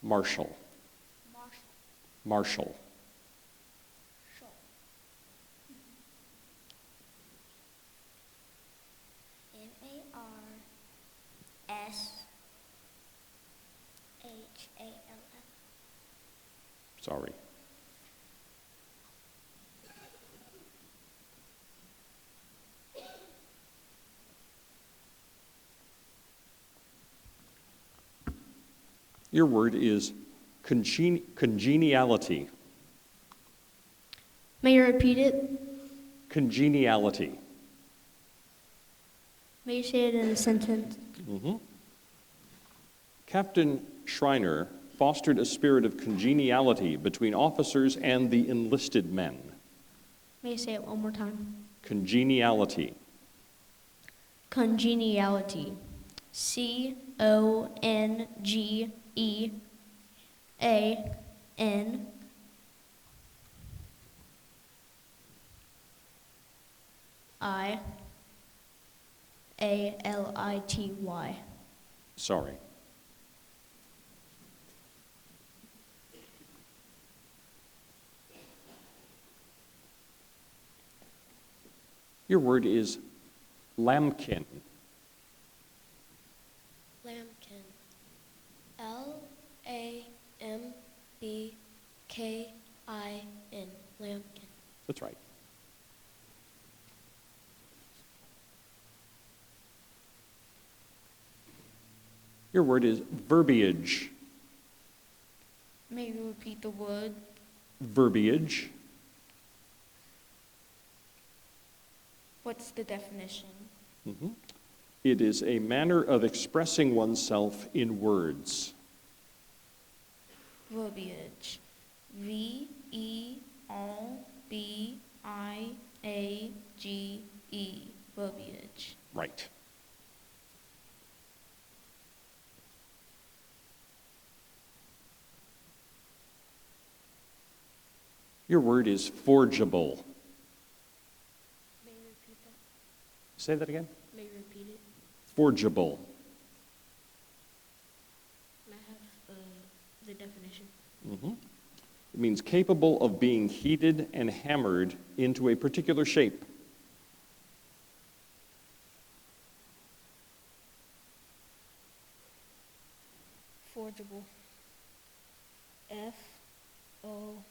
Martial. Martial. M-A-R-S-H-A-L-F. Sorry. Your word is congeniality. May you repeat it? Congeniality. May you say it in a sentence? Mm-hmm. Captain Schreiner fostered a spirit of congeniality between officers and the enlisted men. May you say it one more time? Congeniality. Congeniality. C-O-N-G-E-A-N-I-A-L-I-T-Y. Sorry. Your word is lambkin. Lambkin. L-A-M-B-K-I-N. Lambkin. That's right. Your word is verbiage. May you repeat the word? Verbiage. What's the definition? Mm-hmm. It is a manner of expressing oneself in words. Verbiage. V-E-R-B-I-A-G-E. Verbiage. Right. Your word is forgeable. May you repeat that? Say that again. May you repeat it? Forgeable. May I have the definition? Mm-hmm. It means capable of being heated and hammered into a particular shape. Forgeable. Forgeable.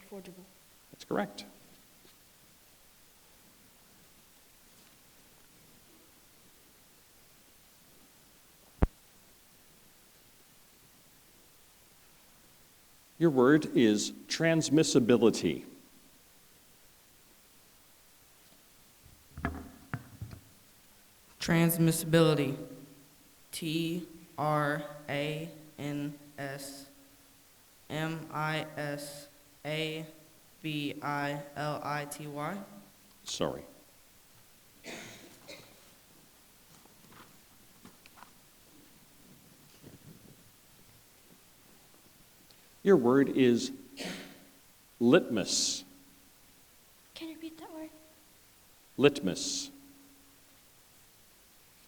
Forgeable. That's correct. Your word is transmissibility. Transmissibility. Transmissibility. Sorry. Your word is litmus. Can you repeat that word? Litmus.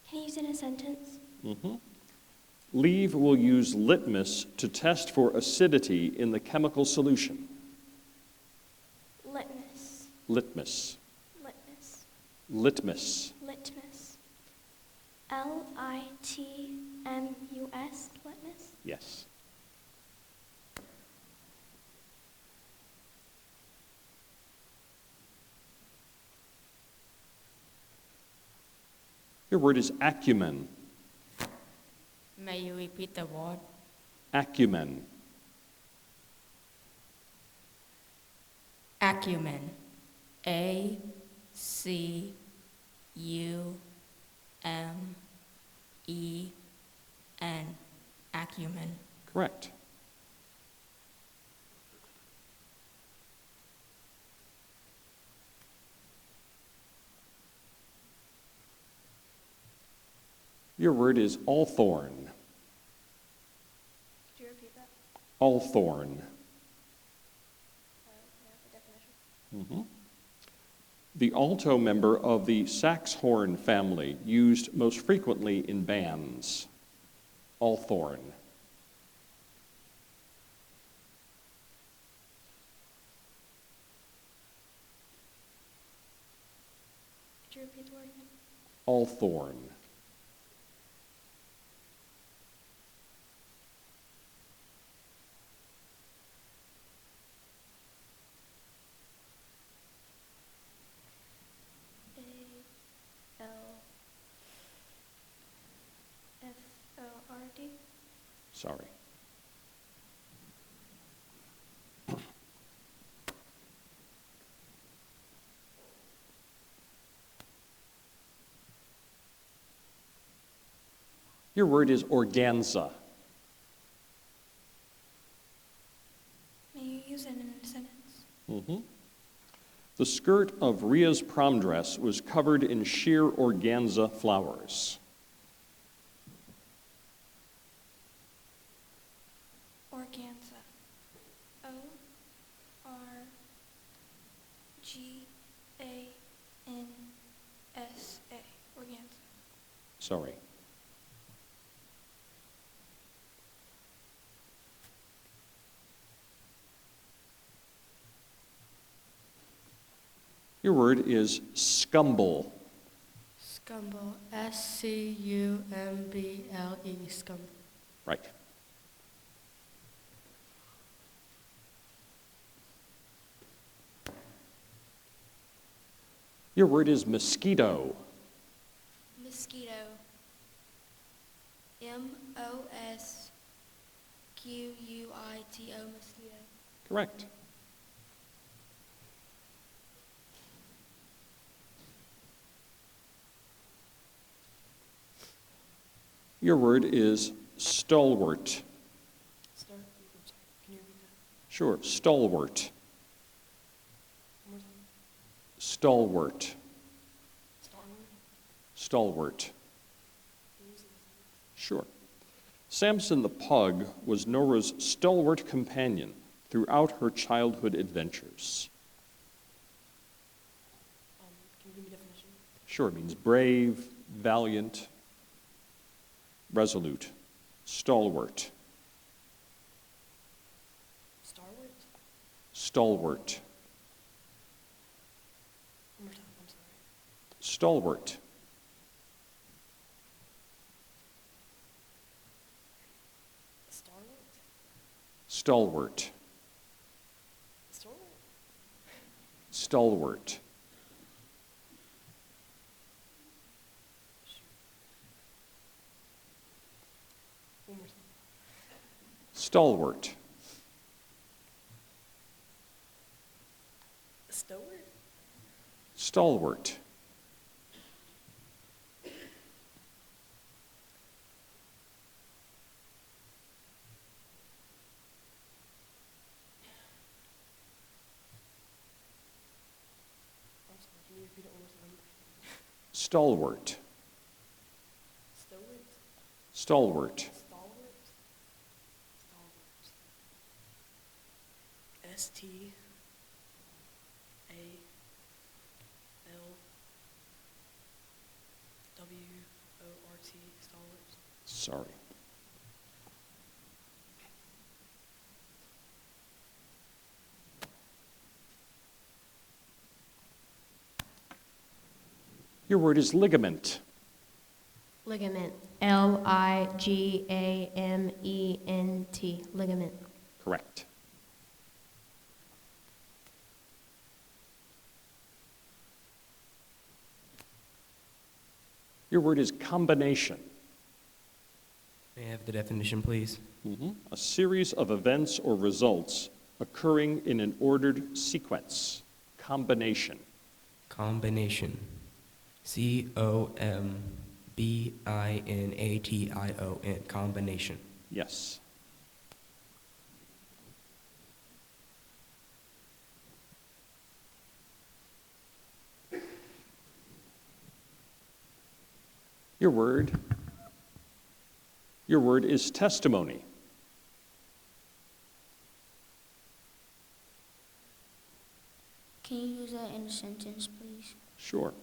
Can you use it in a sentence? Leave will use litmus to test for acidity in the chemical solution. Litmus. Litmus. Litmus. Litmus. Litmus. Litmus. Litmus. Yes. Your word is acumen. May you repeat the word? Acumen. Acumen. A-C-U-M-E-N. Acumen. Correct. Your word is althorn. Could you repeat that? Althorn. May I have the definition? The alto member of the saxhorn family, used most frequently in bands. Althorn. Could you repeat the word again? Althorn. A-L-F-O-R-D. Sorry. Your word is organza. May you use it in a sentence? The skirt of Ria's prom dress was covered in sheer organza flowers. Organza. O-R-G-A-N-S-A. Organza. Sorry. Your word is scumble. Scumble. S-C-U-M-B-L-E. Scumble. Right. Your word is mosquito. Mosquito. M-O-S-Q-U-I-T-O. Mosquito. Correct. Your word is stalwart. Can you repeat that? Sure, stalwart. Stalwart. Stalwart. Sure. Samson the pug was Nora's stalwart companion throughout her childhood adventures. Can you give me a definition? Sure, it means brave, valiant, resolute, stalwart. Starward? Stalwart. One more time, I'm sorry. Stalwart. Stalwart. Stalwart. Stalwart. Stalwart. Stalwart. Stalwart. S-T-A-L-W-O-R-T, stalwart. Sorry. Your word is ligament. Ligament. L-I-G-A-M-E-N-T. Ligament. Correct. Your word is combination. May I have the definition, please? A series of events or results occurring in an ordered sequence. Combination. Combination. C-O-M-B-I-N-A-T-I-O-N. Combination. Yes. Your word is testimony. Can you use that in a sentence, please? Sure.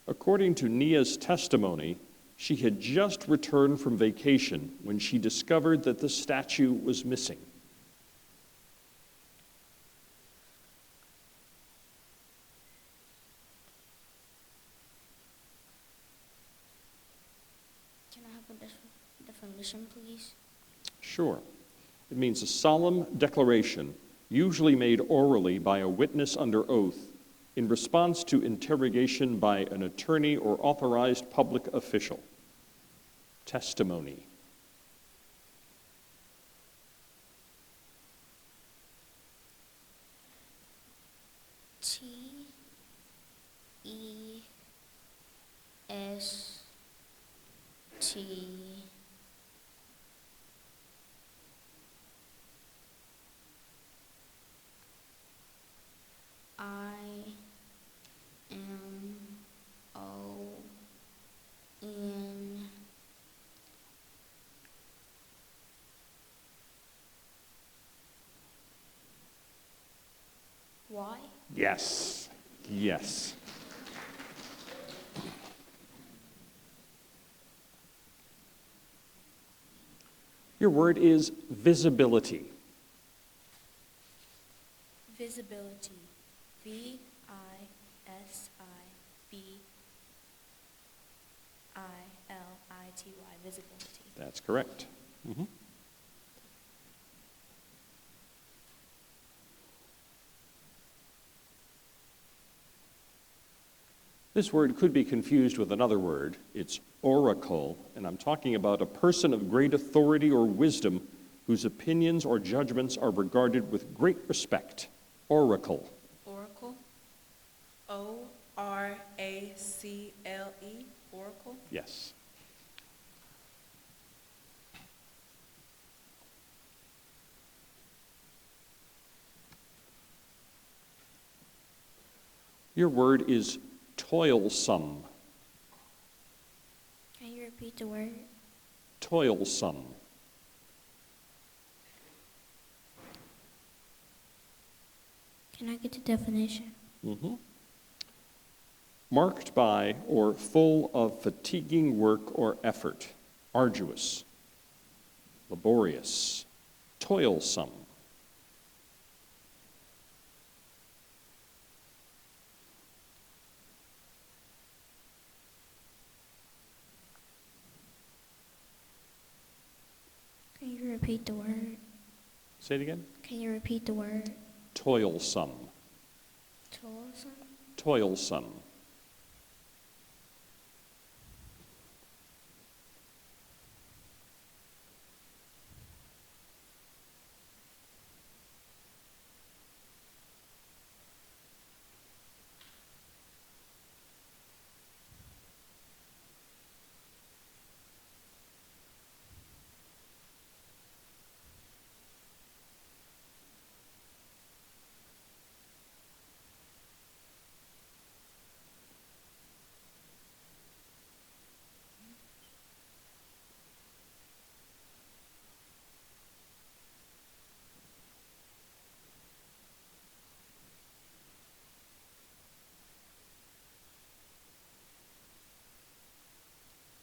According to Nia's testimony, she had just returned from vacation when she discovered that the statue was missing. Can I have a definition, please? Sure. It means a solemn declaration, usually made orally by a witness under oath, in response to interrogation by an attorney or authorized public official. Testimony. T-E-S-T I-M-O-N Y? Yes. Yes. Your word is visibility. Visibility. V-I-S-I-B-I-L-I-T-Y. Visibility. That's correct. This word could be confused with another word. It's oracle, and I'm talking about a person of great authority or wisdom whose opinions or judgments are regarded with great respect. Oracle. Oracle. O-R-A-C-L-E. Oracle. Yes. Your word is toilsome. Can you repeat the word? Toilsome. Can I get the definition? Marked by or full of fatiguing work or effort, arduous, laborious, toilsome. repeat the word? Say it again. Can you repeat the word? Toilsome. Toilsome? Toilsome.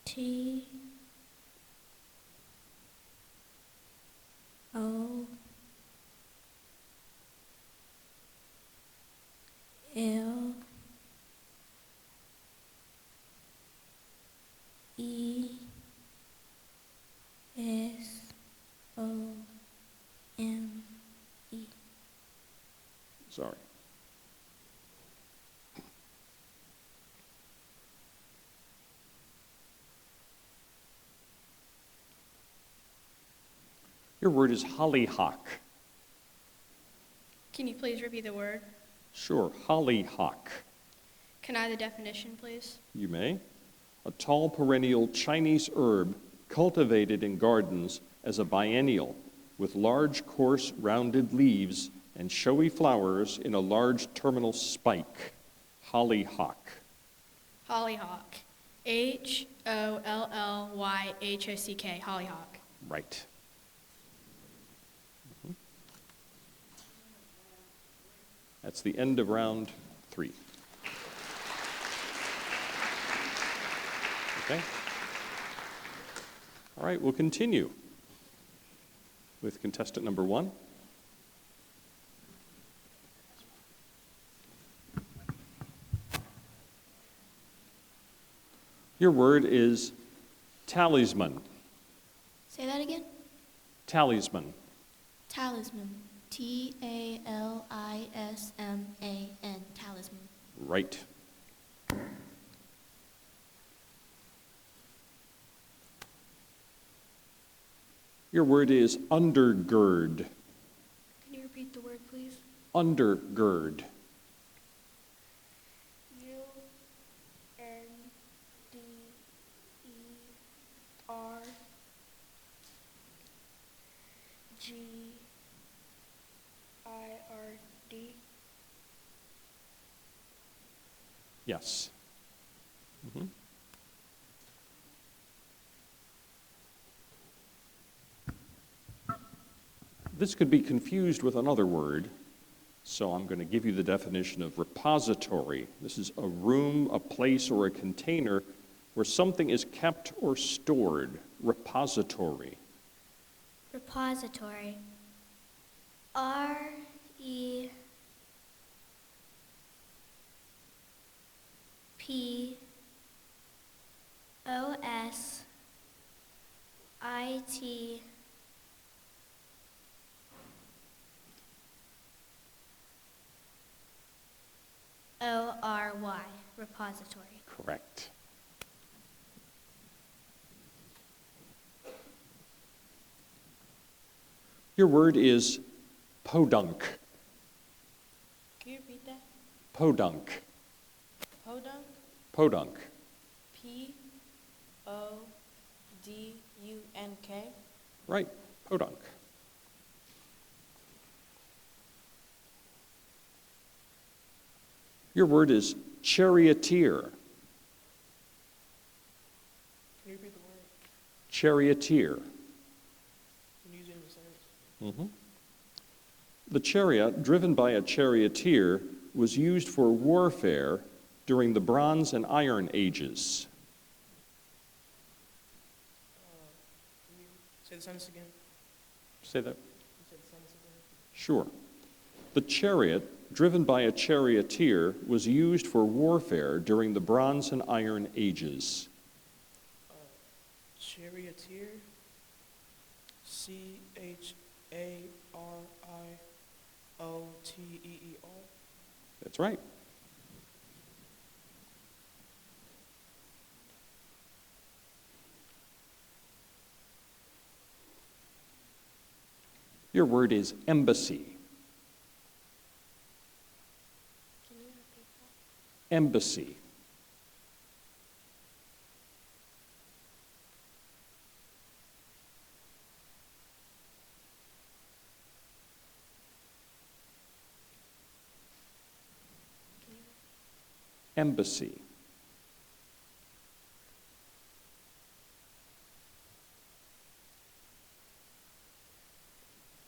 T O L E S O M E. Sorry. Your word is hollyhock. Can you please repeat the word? Sure, hollyhock. Can I have the definition, please? You may. A tall perennial Chinese herb cultivated in gardens as a biennial with large, coarse, rounded leaves and showy flowers in a large terminal spike. Hollyhock. Hollyhock. Hollyhock. Hollyhock. Right. That's the end of round 3. Okay. All right, we'll continue with contestant number 1. Your word is talisman. Say that again. Talisman. Talisman. Talisman. Talisman. Right. Your word is undergird. Can you repeat the word, please? Undergird. UNDERGIRD. Yes. Mhm. This could be confused with another word, so I'm going to give you the definition of repository. This is a room, a place, or a container where something is kept or stored. Repository. Repository. REPOSITORY. Repository. Correct. Your word is podunk. Can you repeat that? Podunk. Podunk. Podunk. PODUNK. Right. Podunk. Your word is charioteer. Can you repeat the word? Charioteer. Can you use it in a sentence? Mm-hmm. The chariot, driven by a charioteer, was used for warfare during the Bronze and Iron Ages. Can you say the sentence again? Say that. You said the sentence again? Sure. The chariot, driven by a charioteer, was used for warfare during the Bronze and Iron Ages. Charioteer. C-H-A-R-I-O-T-E-E-R. That's right. Your word is embassy. Can you repeat that? Embassy. Embassy.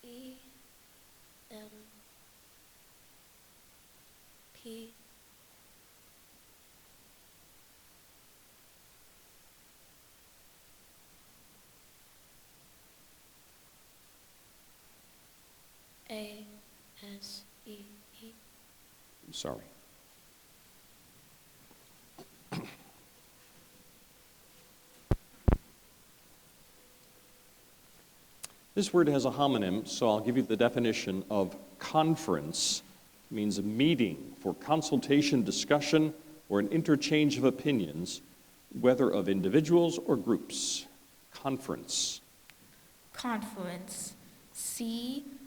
E-M-P A-S-E-E. I'm sorry. This word has a homonym, so I'll give you the definition of conference. It means a meeting for consultation, discussion, or an interchange of opinions, whether of individuals or groups. Conference. Conference. C-O-N-F-E-R-E-N-C-E.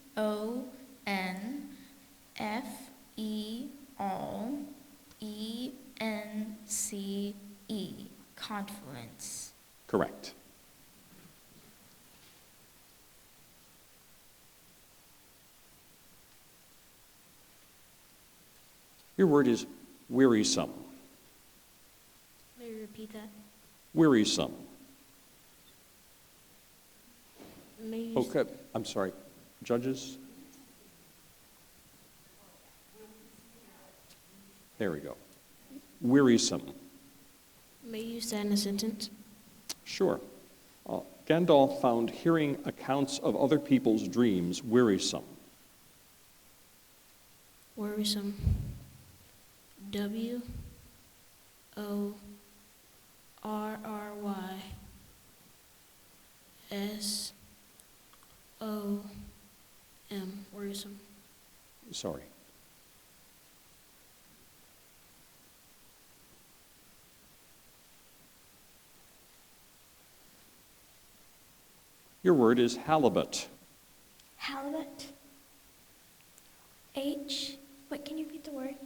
Conference. Correct. Your word is wearisome. May you repeat that? Wearisome. May you Okay, I'm sorry. Judges? There we go. Wearisome. May you use that in a sentence? Sure. Gandalf found hearing accounts of other people's dreams wearisome. Worrisome. W-O-R-R-Y. S-O-M. Worrisome. Sorry. Your word is halibut. Halibut. Wait, can you repeat the word?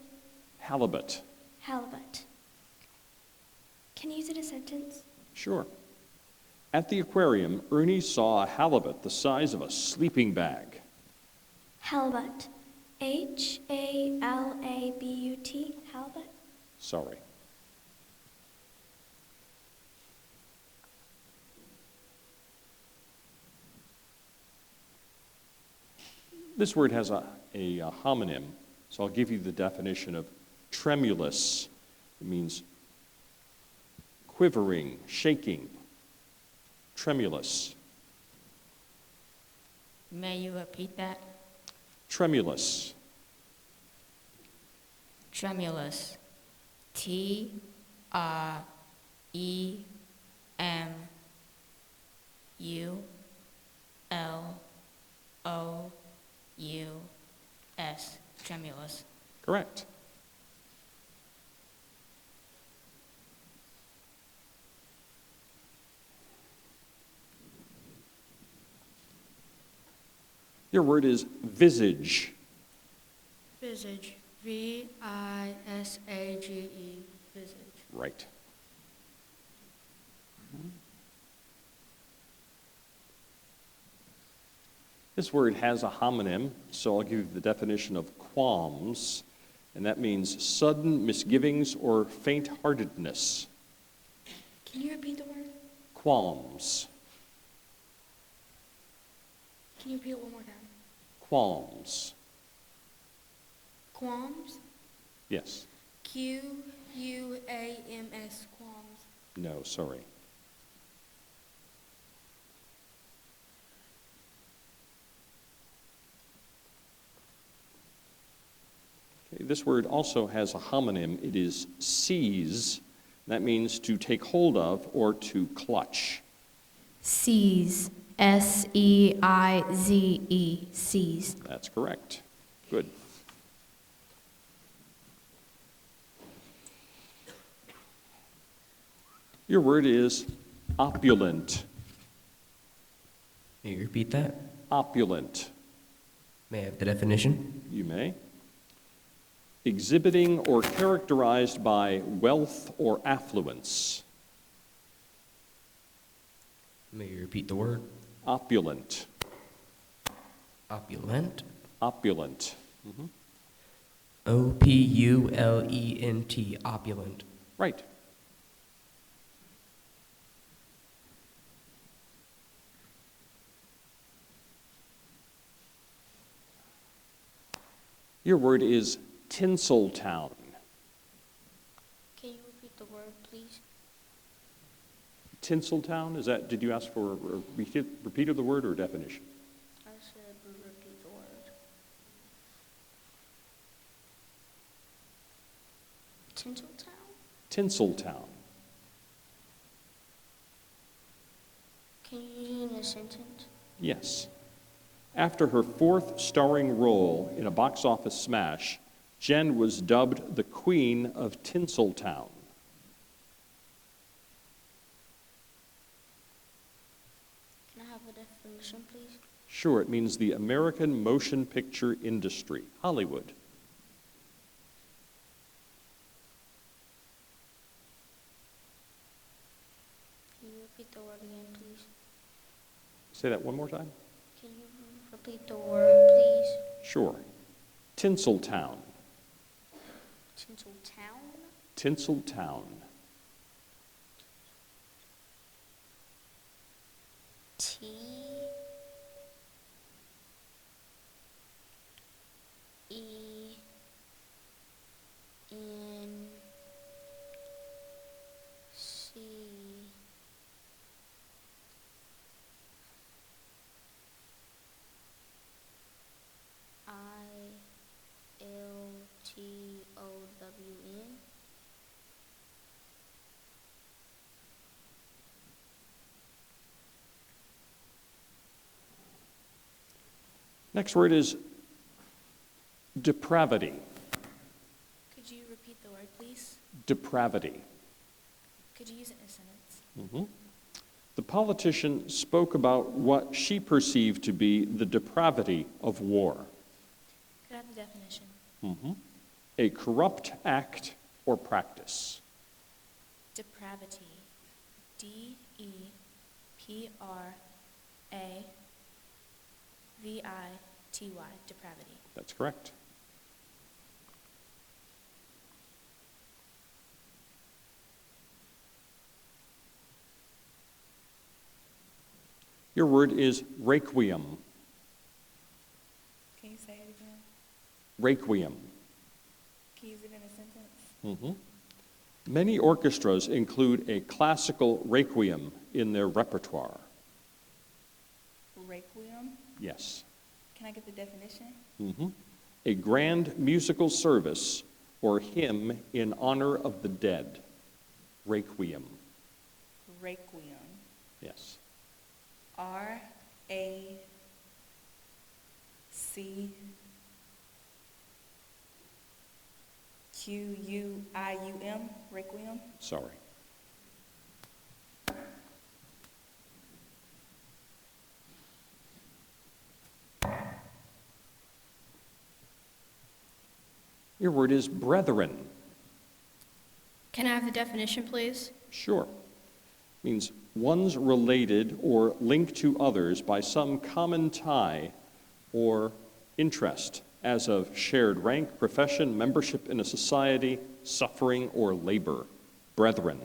Halibut. Halibut. Can you use it in a sentence? Sure. At the aquarium, Ernie saw a halibut the size of a sleeping bag. Halibut. H-A-L-A-B-U-T. Halibut. Sorry. This word has a homonym, so I'll give you the definition of tremulous. It means quivering, shaking. Tremulous. May you repeat that? Tremulous. Tremulous. T-R-E-M-U-L-O-U-S. Tremulous. Correct. Your word is visage. Visage. V-I-S-A-G-E. Visage. Right. This word has a homonym, so I'll give you the definition of qualms, and that means sudden misgivings or faint-heartedness. Can you repeat the word? Qualms. Can you repeat it one more time? Qualms. Qualms. Yes. Q-U-A-M-S. Qualms. No, sorry. Okay, this word also has a homonym. It is seize. That means to take hold of or to clutch. Seize. Seize. That's correct. Good. Your word is opulent. May you repeat that? Opulent. May I have the definition? You may. Exhibiting or characterized by wealth or affluence. May you repeat the word? Opulent. Opulent? Opulent. Opulent, opulent. Right. Your word is Tinseltown. Can you repeat the word, please? Tinseltown, is that, did you ask for a repeat of the word or definition? I said repeat the word. Tinseltown? Tinseltown. Can you use it in a sentence? Yes. After her fourth starring role in a box office smash, Jen was dubbed the Queen of Tinseltown. Can I have a definition, please? Sure, it means the American motion picture industry, Hollywood. Can you repeat the word again, please? Say that one more time. Can you repeat the word, please? Sure. Tinseltown. Tinseltown? Tinseltown. T E N C I L T O W N. Next word is depravity. Could you repeat the word, please? Depravity. Could you use it in a sentence? The politician spoke about what she perceived to be the depravity of war. Could I have the definition? A corrupt act or practice. Depravity. D-E-P-R-A-V-I-T-Y. Depravity. That's correct. Your word is requiem. Can you say it again? Requiem. Can you use it in a sentence? Many orchestras include a classical requiem in their repertoire. Requiem? Yes. Can I get the definition? A grand musical service or hymn in honor of the dead. Requiem. Requiem. Yes. R-A-C-Q-U-I-U-M. Requiem. Sorry. Your word is brethren. Can I have the definition, please? Sure. Means ones related or linked to others by some common tie or interest, as of shared rank, profession, membership in a society, suffering, or labor. Brethren.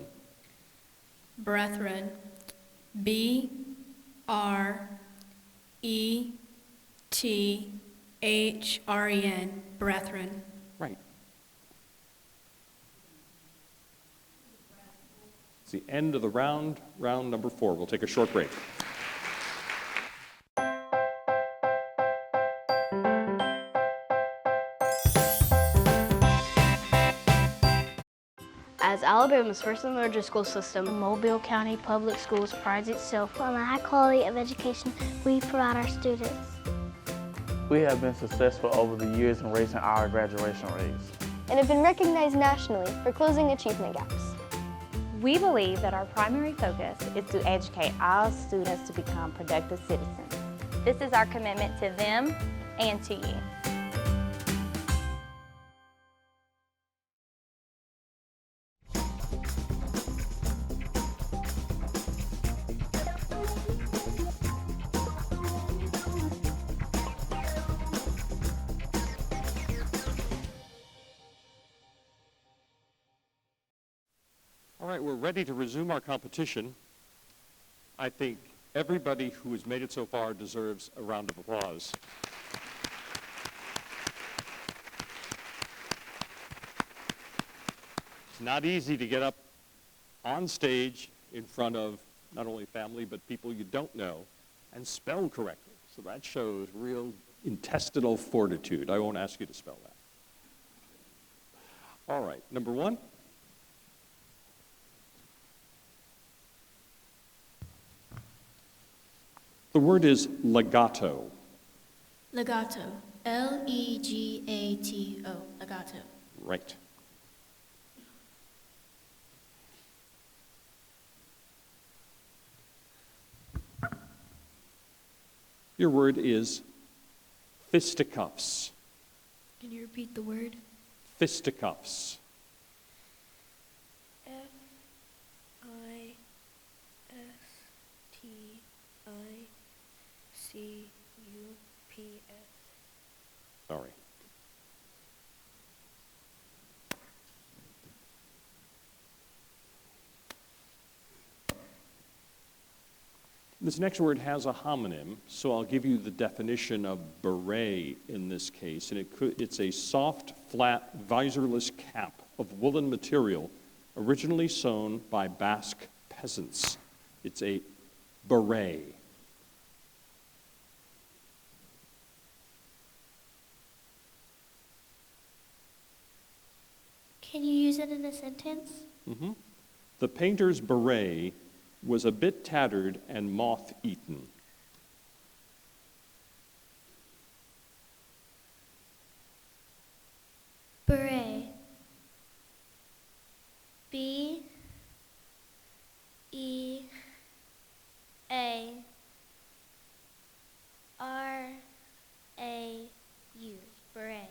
Brethren. B-R-E-T-H-R-E-N. Brethren. Right. It's the end of the round number 4. We'll take a short break. As Alabama's first and largest school system, Mobile County Public Schools prides itself on the high quality of education we provide our students. We have been successful over the years in raising our graduation rates and have been recognized nationally for closing achievement gaps. We believe that our primary focus is to educate all students to become productive citizens. This is our commitment to them and to you. All right, we're ready to resume our competition. I think everybody who has made it so far deserves a round of applause. It's not easy to get up on stage in front of not only family, but people you don't know and spell correctly. So that shows real intestinal fortitude. I won't ask you to spell that. All right, number one. The word is legato. Legato. L-E-G-A-T-O. Legato. Right. Your word is fisticuffs. Can you repeat the word? Fisticuffs. F-I-S-T-I-C-U-P-S. Sorry. This next word has a homonym, so I'll give you the definition of beret in this case. And it's a soft, flat, visorless cap of woolen material originally sewn by Basque peasants. It's a beret. Can you use it in a sentence? Mm-hmm. The painter's beret was a bit tattered and moth-eaten. Beret. B-E-A-R-A-U. Beret.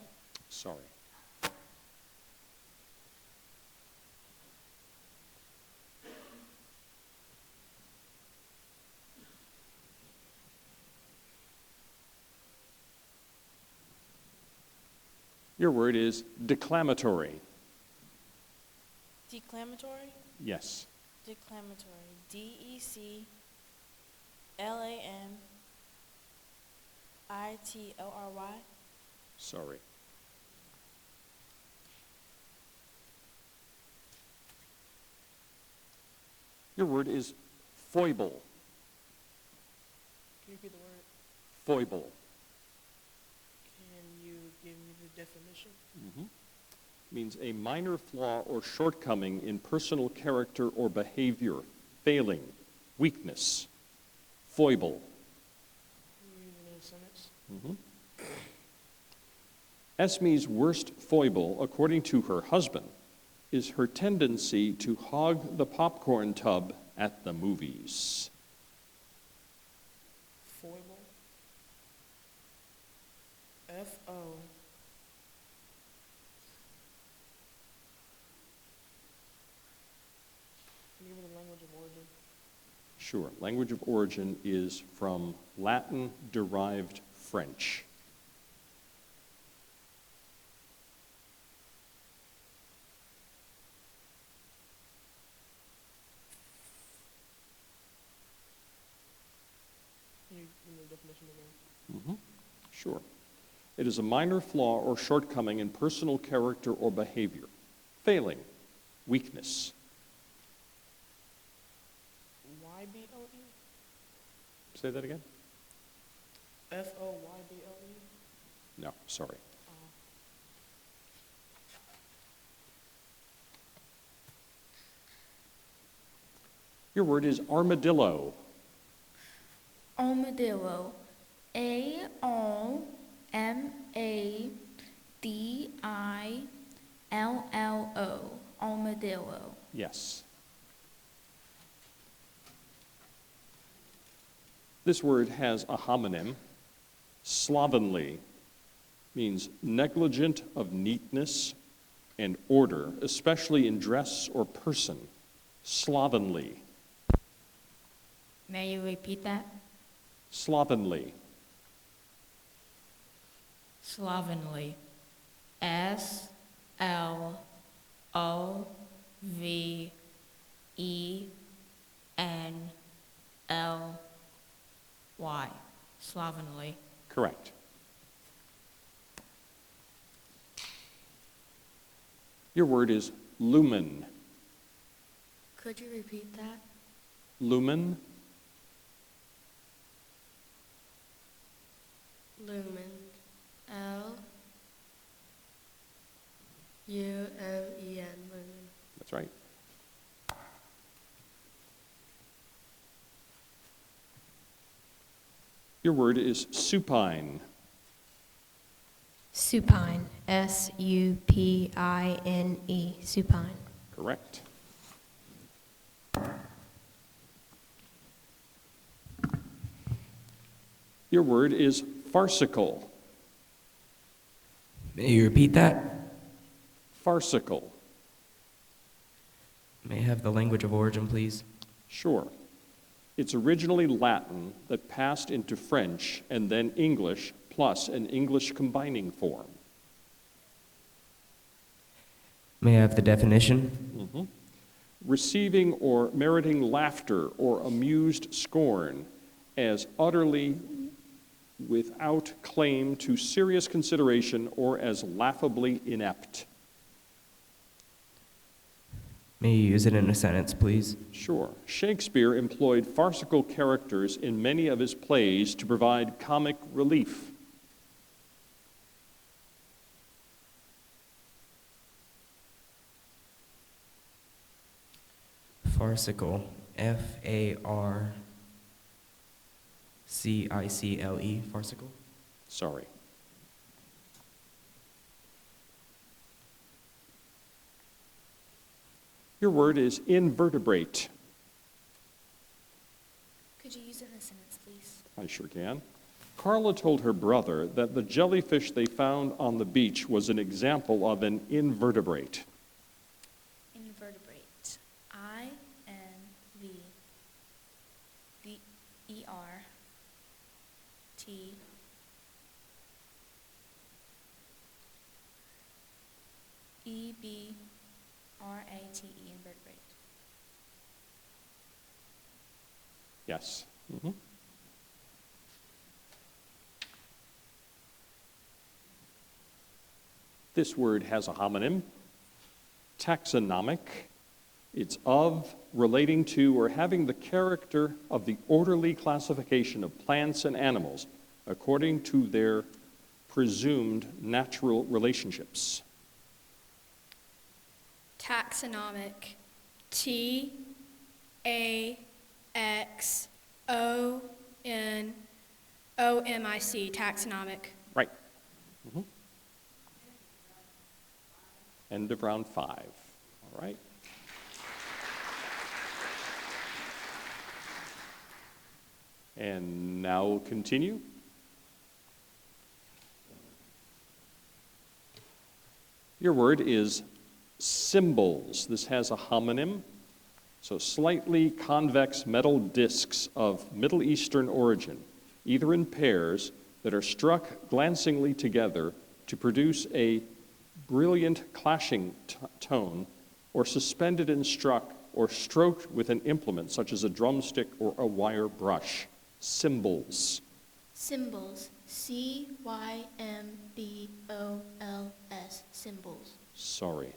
Sorry. Your word is declamatory. Declamatory? Yes. Declamatory. D-E-C-L-A-M-I-T-O-R-Y. Sorry. Your word is foible. Can you repeat the word? Foible. Can you give me the definition? Mm-hmm. Means a minor flaw or shortcoming in personal character or behavior, failing, weakness, foible. Can you use it in a sentence? Mm-hmm. Esme's worst foible, according to her husband, is her tendency to hog the popcorn tub at the movies. Foible. F-O. Can you give me the language of origin? Sure. Language of origin is from Latin-derived French. Can you give me the definition again? Mm-hmm. Sure. It is a minor flaw or shortcoming in personal character or behavior, failing, weakness. Y-B-O-E? Say that again? F-O-Y-B-O-E? No, sorry. Your word is armadillo. Armadillo. A-R-M-A-D-I-L-L-O. Armadillo. Yes. This word has a homonym. Slovenly means negligent of neatness and order, especially in dress or person. Slovenly. May you repeat that? Slovenly. Slovenly. S-L-O-V-E-N-L-Y. Slovenly. Correct. Your word is lumen. Could you repeat that? Lumen. Lumen. L-U-M-E-N. Lumen. That's right. Your word is supine. Supine. S-U-P-I-N-E. Supine. Correct. Your word is farcical. May you repeat that? Farcical. May I have the language of origin, please? Sure. It's originally Latin that passed into French and then English, plus an English combining form. May I have the definition? Receiving or meriting laughter or amused scorn as utterly without claim to serious consideration or as laughably inept. May you use it in a sentence, please? Sure. Shakespeare employed farcical characters in many of his plays to provide comic relief. Farcical. F-A-R-C-I-C-L-E. Farcical? Sorry. Your word is invertebrate. Could you use it in a sentence, please? I sure can. Carla told her brother that the jellyfish they found on the beach was an example of an invertebrate. Invertebrate. I-N-V-E-R-T. E-B-R-A-T-E, invertebrate. Yes. This word has a homonym. Taxonomic. It's of, relating to, or having the character of the orderly classification of plants and animals according to their presumed natural relationships. Taxonomic. T-A-X-O-N-O-M-I-C. Taxonomic. Right. End of round 5. All right. And now we'll continue. Your word is symbols. This has a homonym. So slightly convex metal discs of Middle Eastern origin, either in pairs that are struck glancingly together to produce a brilliant clashing tone, or suspended and struck or stroked with an implement such as a drumstick or a wire brush. Symbols. Symbols. C-Y-M-B-O-L-S. Symbols. Sorry.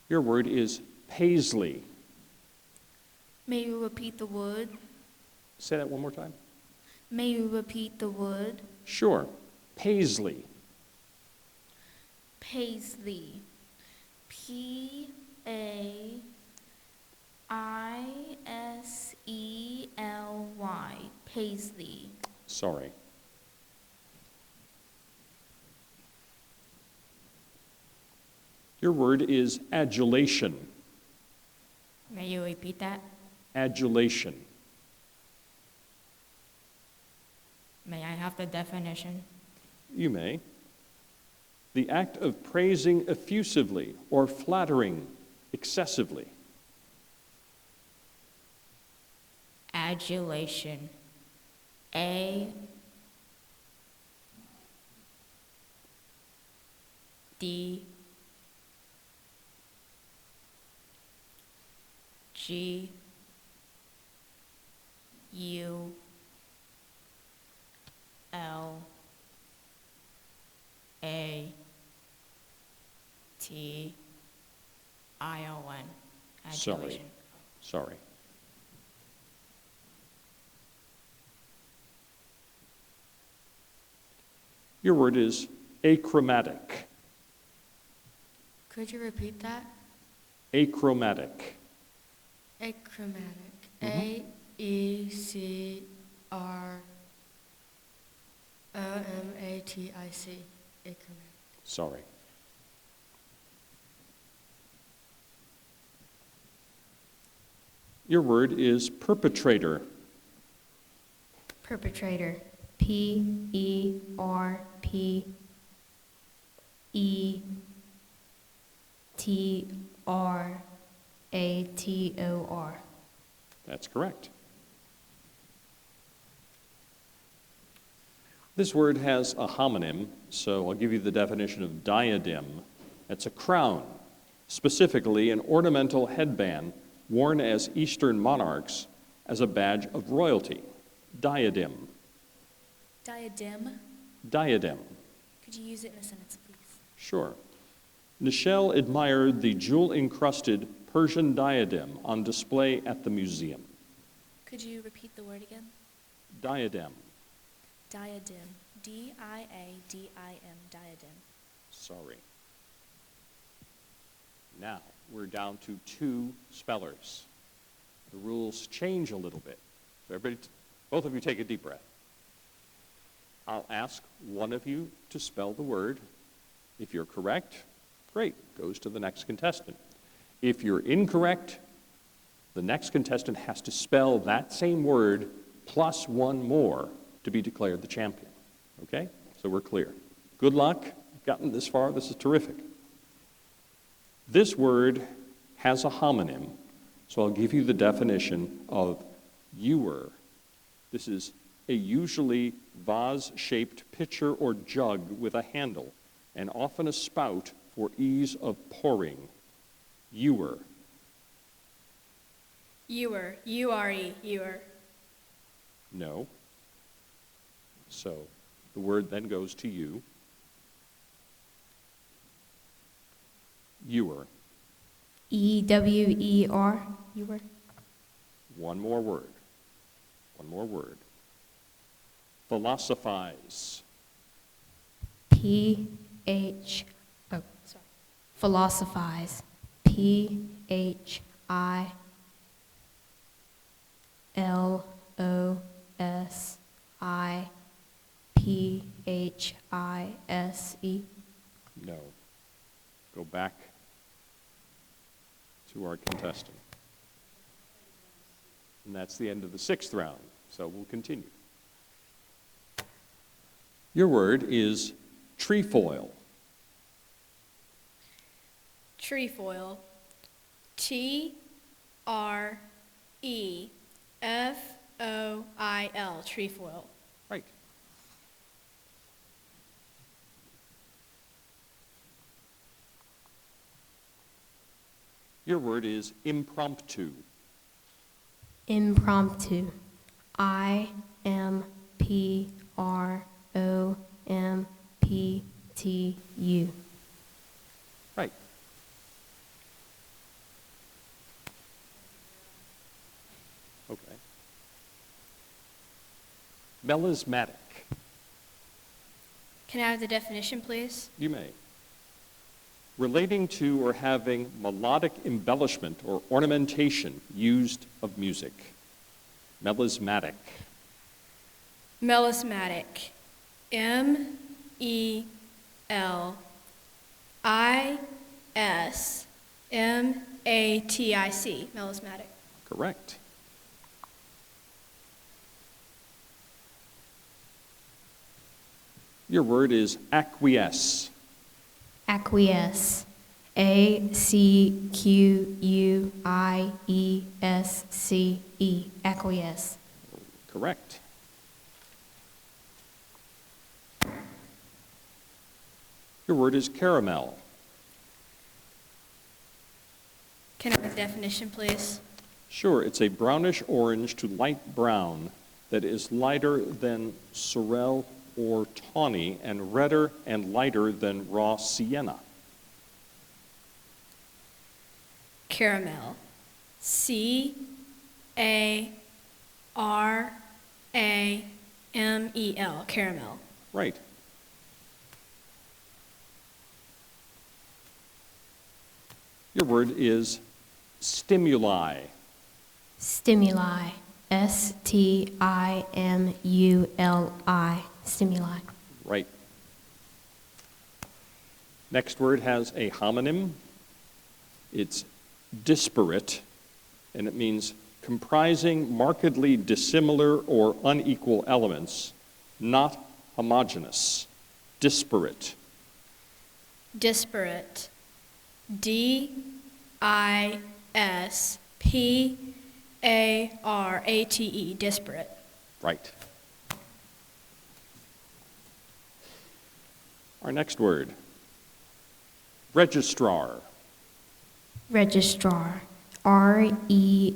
Your word is paisley. May you repeat the word? Say that one more time. May you repeat the word? Sure. Paisley. Paisley. P-A-I-S-E-L-Y. Paisley. Sorry. Your word is adulation. May you repeat that? Adulation. May I have the definition? You may. The act of praising effusively or flattering excessively. Adulation. A D G U L A T I O N. Sorry. Sorry. Your word is achromatic. Could you repeat that? Achromatic. Achromatic. A-E-C-R-O-M-A-T-I-C. Achromatic. Sorry. Your word is perpetrator. Perpetrator. P-E-R-P-E-T-R-A-T-O-R. That's correct. This word has a homonym, so I'll give you the definition of diadem. It's a crown, specifically an ornamental headband worn as Eastern monarchs as a badge of royalty. Diadem. Diadem. Diadem. Could you use it in a sentence, please? Sure. Nichelle admired the jewel-encrusted Persian diadem on display at the museum. Could you repeat the word again? Diadem. Diadem. D-I-A-D-I-M. Diadem. Sorry. Now, we're down to 2 spellers. The rules change a little bit. So everybody, both of you take a deep breath. I'll ask one of you to spell the word. If you're correct, great, goes to the next contestant. If you're incorrect, the next contestant has to spell that same word plus 1 more to be declared the champion. Okay? So we're clear. Good luck. You've gotten this far. This is terrific. This word has a homonym, so I'll give you the definition of ewer. This is a usually vase-shaped pitcher or jug with a handle, and often a spout for ease of pouring. Ewer. Ewer. U-R-E. Ewer. No. So the word then goes to you. Ewer. E-W-E-R. Ewer. One more word. One more word. Philosophize. P-H, oh, sorry. Philosophize. P-H-I-L-O-S-I-P-H-I-S-E. No. Go back to our contestant. And that's the end of the 6th round, so we'll continue. Your word is trefoil. Trefoil. T-R-E-F-O-I-L. Trefoil. Right. Your word is impromptu. Impromptu. I-M-P-R-O-M-P-T-U. Right. Okay. Melismatic. Can I have the definition, please? You may. relating to or having melodic embellishment or ornamentation used of music. Melismatic. Melismatic. M-E-L-I-S-M-A-T-I-C. Melismatic. Correct. Your word is acquiesce. Acquiesce. A-C-Q-U-I-E-S-C-E. Acquiesce. Correct. Your word is caramel. Can I have a definition, please? Sure, it's a brownish orange to light brown that is lighter than sorrel or tawny and redder and lighter than raw sienna. Caramel. C-A-R-A-M-E-L. Caramel. Right. Your word is stimuli. Stimuli. S-T-I-M-U-L-I. Stimuli. Right. Next word has a homonym. It's disparate, and it means comprising markedly dissimilar or unequal elements, not homogeneous. Disparate. Disparate. D-I-S-P-A-R-A-T-E. Disparate. Right. Our next word, registrar. Registrar. R-E-G-I-S-T-R-A-R.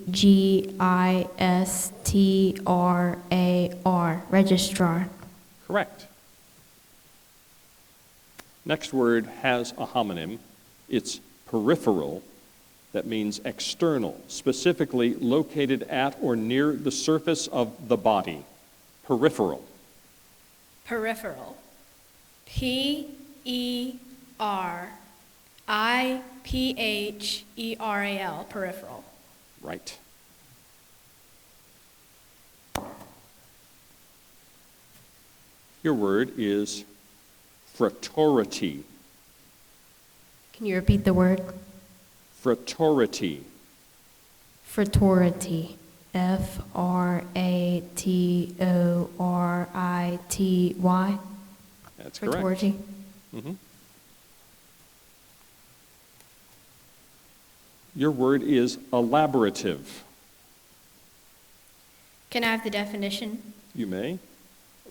Registrar. Correct. Next word has a homonym. It's peripheral. That means external, specifically located at or near the surface of the body. Peripheral. Peripheral. P-E-R-I-P-H-E-R-A-L. Peripheral. Right. Your word is fratority. Can you repeat the word? Fratority. Fratority. F-R-A-T-O-R-I-T-Y. That's correct. Fratority. Mm-hmm. Your word is elaborative. Can I have the definition? You may.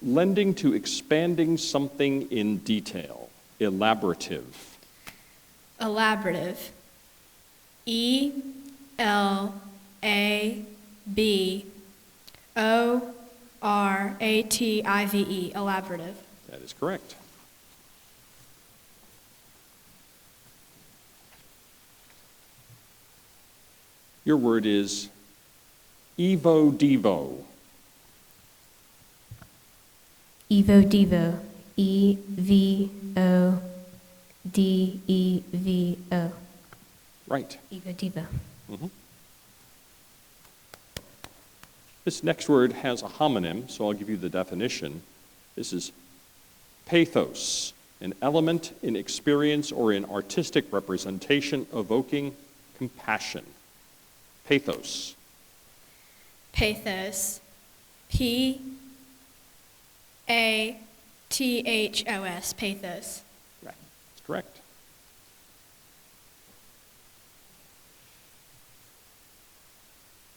Lending to expanding something in detail. Elaborative. Elaborative. E-L-A-B-O-R-A-T-I-V-E. Elaborative. That is correct. Your word is evo-devo. Evo-devo. E-V-O-D-E-V-O. Right. Evo-devo. Mm-hmm. This next word has a homonym, so I'll give you the definition. This is pathos, an element in experience or in artistic representation evoking compassion. Pathos. Pathos. P-A-T-H-O-S. Pathos. Right. That's correct.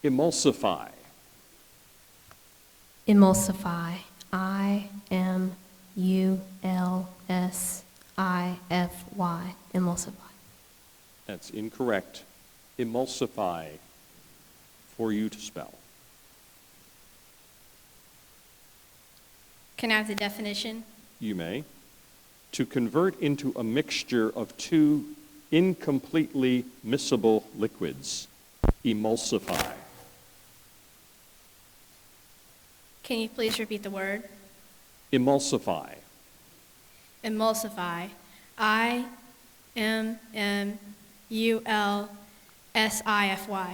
Emulsify. Emulsify. I-M-U-L-S-I-F-Y. Emulsify. That's incorrect. Emulsify for you to spell. Can I have the definition? You may. To convert into a mixture of two incompletely miscible liquids. Emulsify. Can you please repeat the word? Emulsify. Emulsify. I-M-U-L-S-I-F-Y.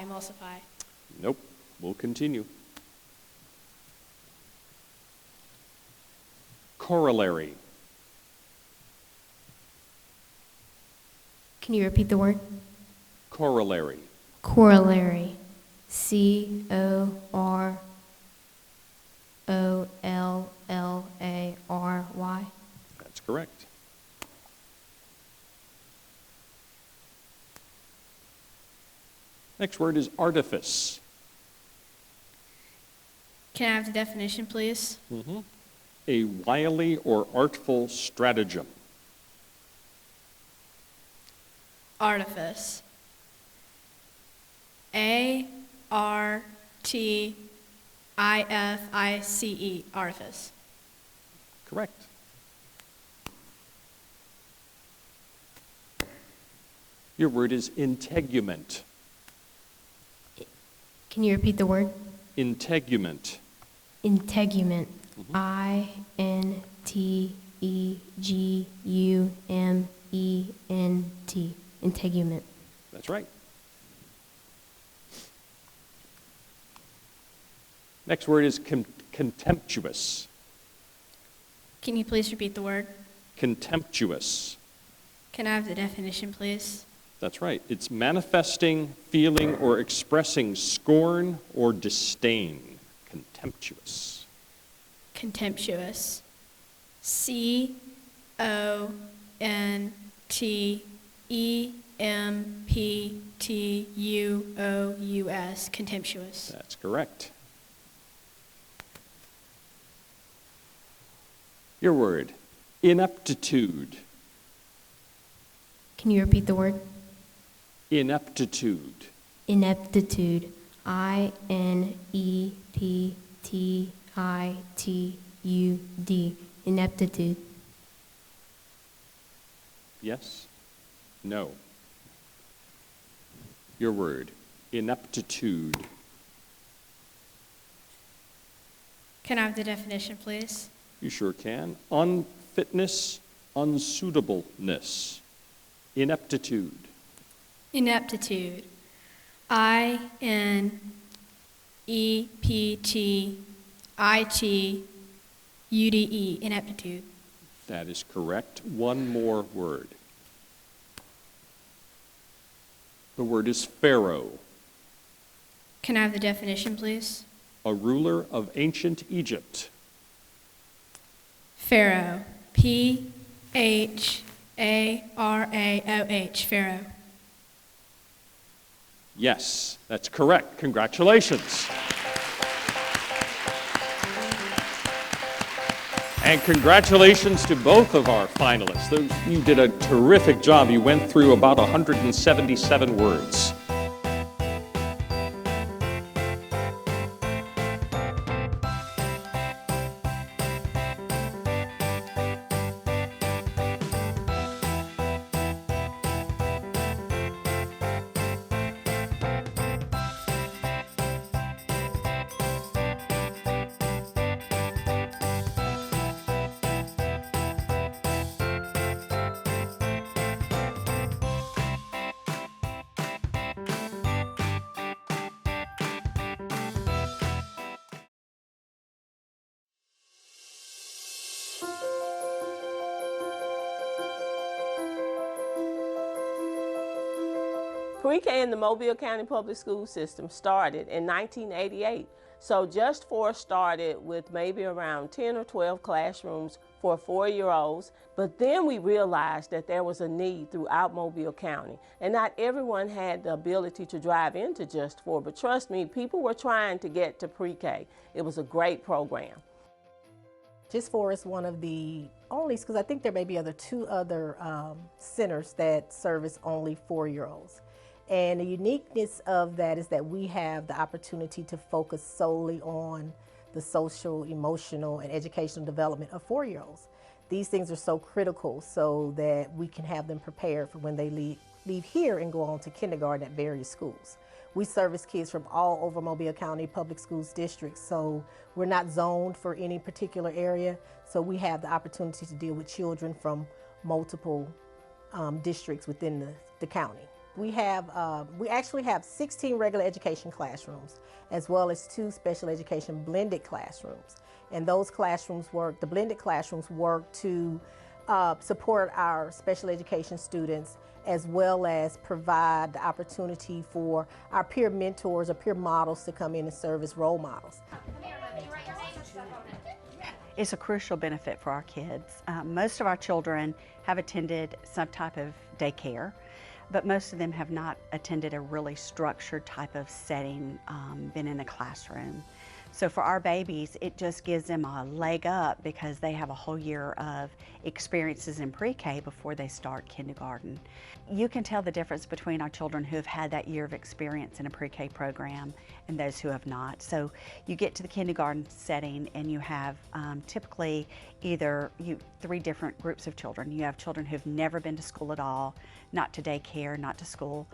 emulsify. Nope. We'll continue. Corollary. Can you repeat the word? Corollary. Corollary. C-O-R-O-L-L-A-R-Y. That's correct. Next word is artifice. Can I have the definition, please? A wily or artful stratagem. Artifice. A-R-T-I-F-I-C-E. Artifice. Correct. Your word is integument. Can you repeat the word? Integument. Integument. I-N-T-E-G-U-M-E-N-T. Integument. That's right. Next word is contemptuous. Can you please repeat the word? Contemptuous. Can I have the definition, please? That's right. It's manifesting, feeling, or expressing scorn or disdain. Contemptuous. Contemptuous. C-O-N-T-E-M-P-T-U-O-U-S. Contemptuous. That's correct. Your word, ineptitude. Can you repeat the word? Ineptitude. Ineptitude. I-N-E-P-T-I-T-U-D. Ineptitude. Yes? No. Your word, ineptitude. Can I have the definition, please? You sure can. Unfitness, unsuitableness. Ineptitude. Ineptitude. I-N-E-P-T-I-T-U-D-E. Ineptitude. That is correct. One more word. The word is Pharaoh. Can I have the definition, please? A ruler of ancient Egypt. Pharaoh. P-H-A-R-A-O-H. Pharaoh. Yes, that's correct. Congratulations. And congratulations to both of our finalists. You did a terrific job. You went through about 177 words. Pre-K in the Mobile County Public School System started in 1988. So Just 4 started with maybe around 10 or 12 classrooms for 4-year-olds, but then we realized that there was a need throughout Mobile County, and not everyone had the ability to drive into Just 4, but trust me, people were trying to get to Pre-K. It was a great program. Just 4 is one of the only, because I think there may be two other centers that service only 4-year-olds. And the uniqueness of that is that we have the opportunity to focus solely on the social, emotional, and educational development of 4-year-olds. These things are so critical so that we can have them prepared for when they leave here and go on to kindergarten at various schools. We service kids from all over Mobile County Public Schools districts, so we're not zoned for any particular area. So we have the opportunity to deal with children from multiple districts within the county. We actually have 16 regular education classrooms, as well as 2 special education blended classrooms. And those classrooms work, the blended classrooms work to support our special education students, as well as provide the opportunity for our peer mentors or peer models to come in and serve as role models. It's a crucial benefit for our kids. Most of our children have attended some type of daycare, but most of them have not attended a really structured type of setting, been in a classroom. So for our babies, it just gives them a leg up because they have a whole year of experiences in pre-K before they start kindergarten. You can tell the difference between our children who have had that year of experience in a pre-K program and those who have not. So you get to the kindergarten setting and you have typically either 3 different groups of children. You have children who've never been to school at all, not to daycare, not to school.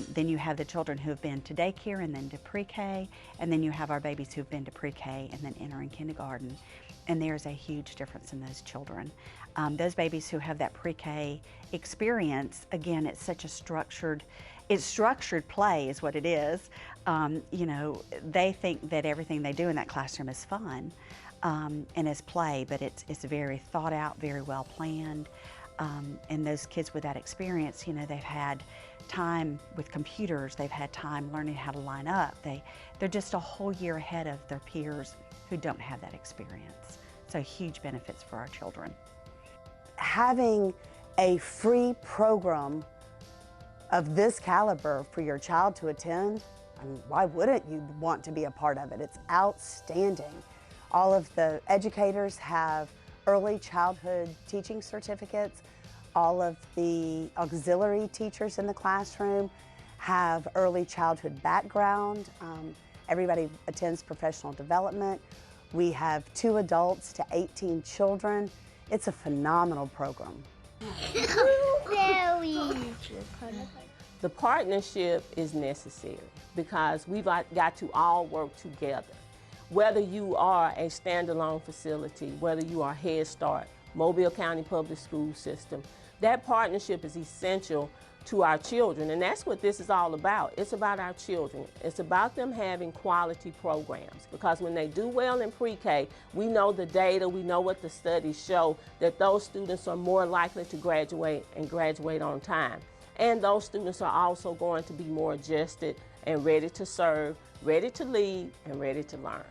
Then you have the children who have been to daycare and then to pre-K, and then you have our babies who've been to pre-K and then entering kindergarten. And there's a huge difference in those children. Those babies who have that pre-K experience, again, it's such a structured play is what it is. You know, they think that everything they do in that classroom is fun and is play, but it's very thought out, very well planned. And those kids with that experience, you know, they've had time with computers, they've had time learning how to line up. They're just a whole year ahead of their peers who don't have that experience. So huge benefits for our children. Having a free program of this caliber for your child to attend, I mean, why wouldn't you want to be a part of it? It's outstanding. All of the educators have early childhood teaching certificates. All of the auxiliary teachers in the classroom have early childhood background. Everybody attends professional development. We have 2 adults to 18 children. It's a phenomenal program. The partnership is necessary because we've got to all work together. Whether you are a standalone facility, whether you are Head Start, Mobile County Public School System, that partnership is essential to our children, and that's what this is all about. It's about our children. It's about them having quality programs, because when they do well in pre-K, we know the data, we know what the studies show, that those students are more likely to graduate and graduate on time. And those students are also going to be more adjusted and ready to serve, ready to lead, and ready to learn.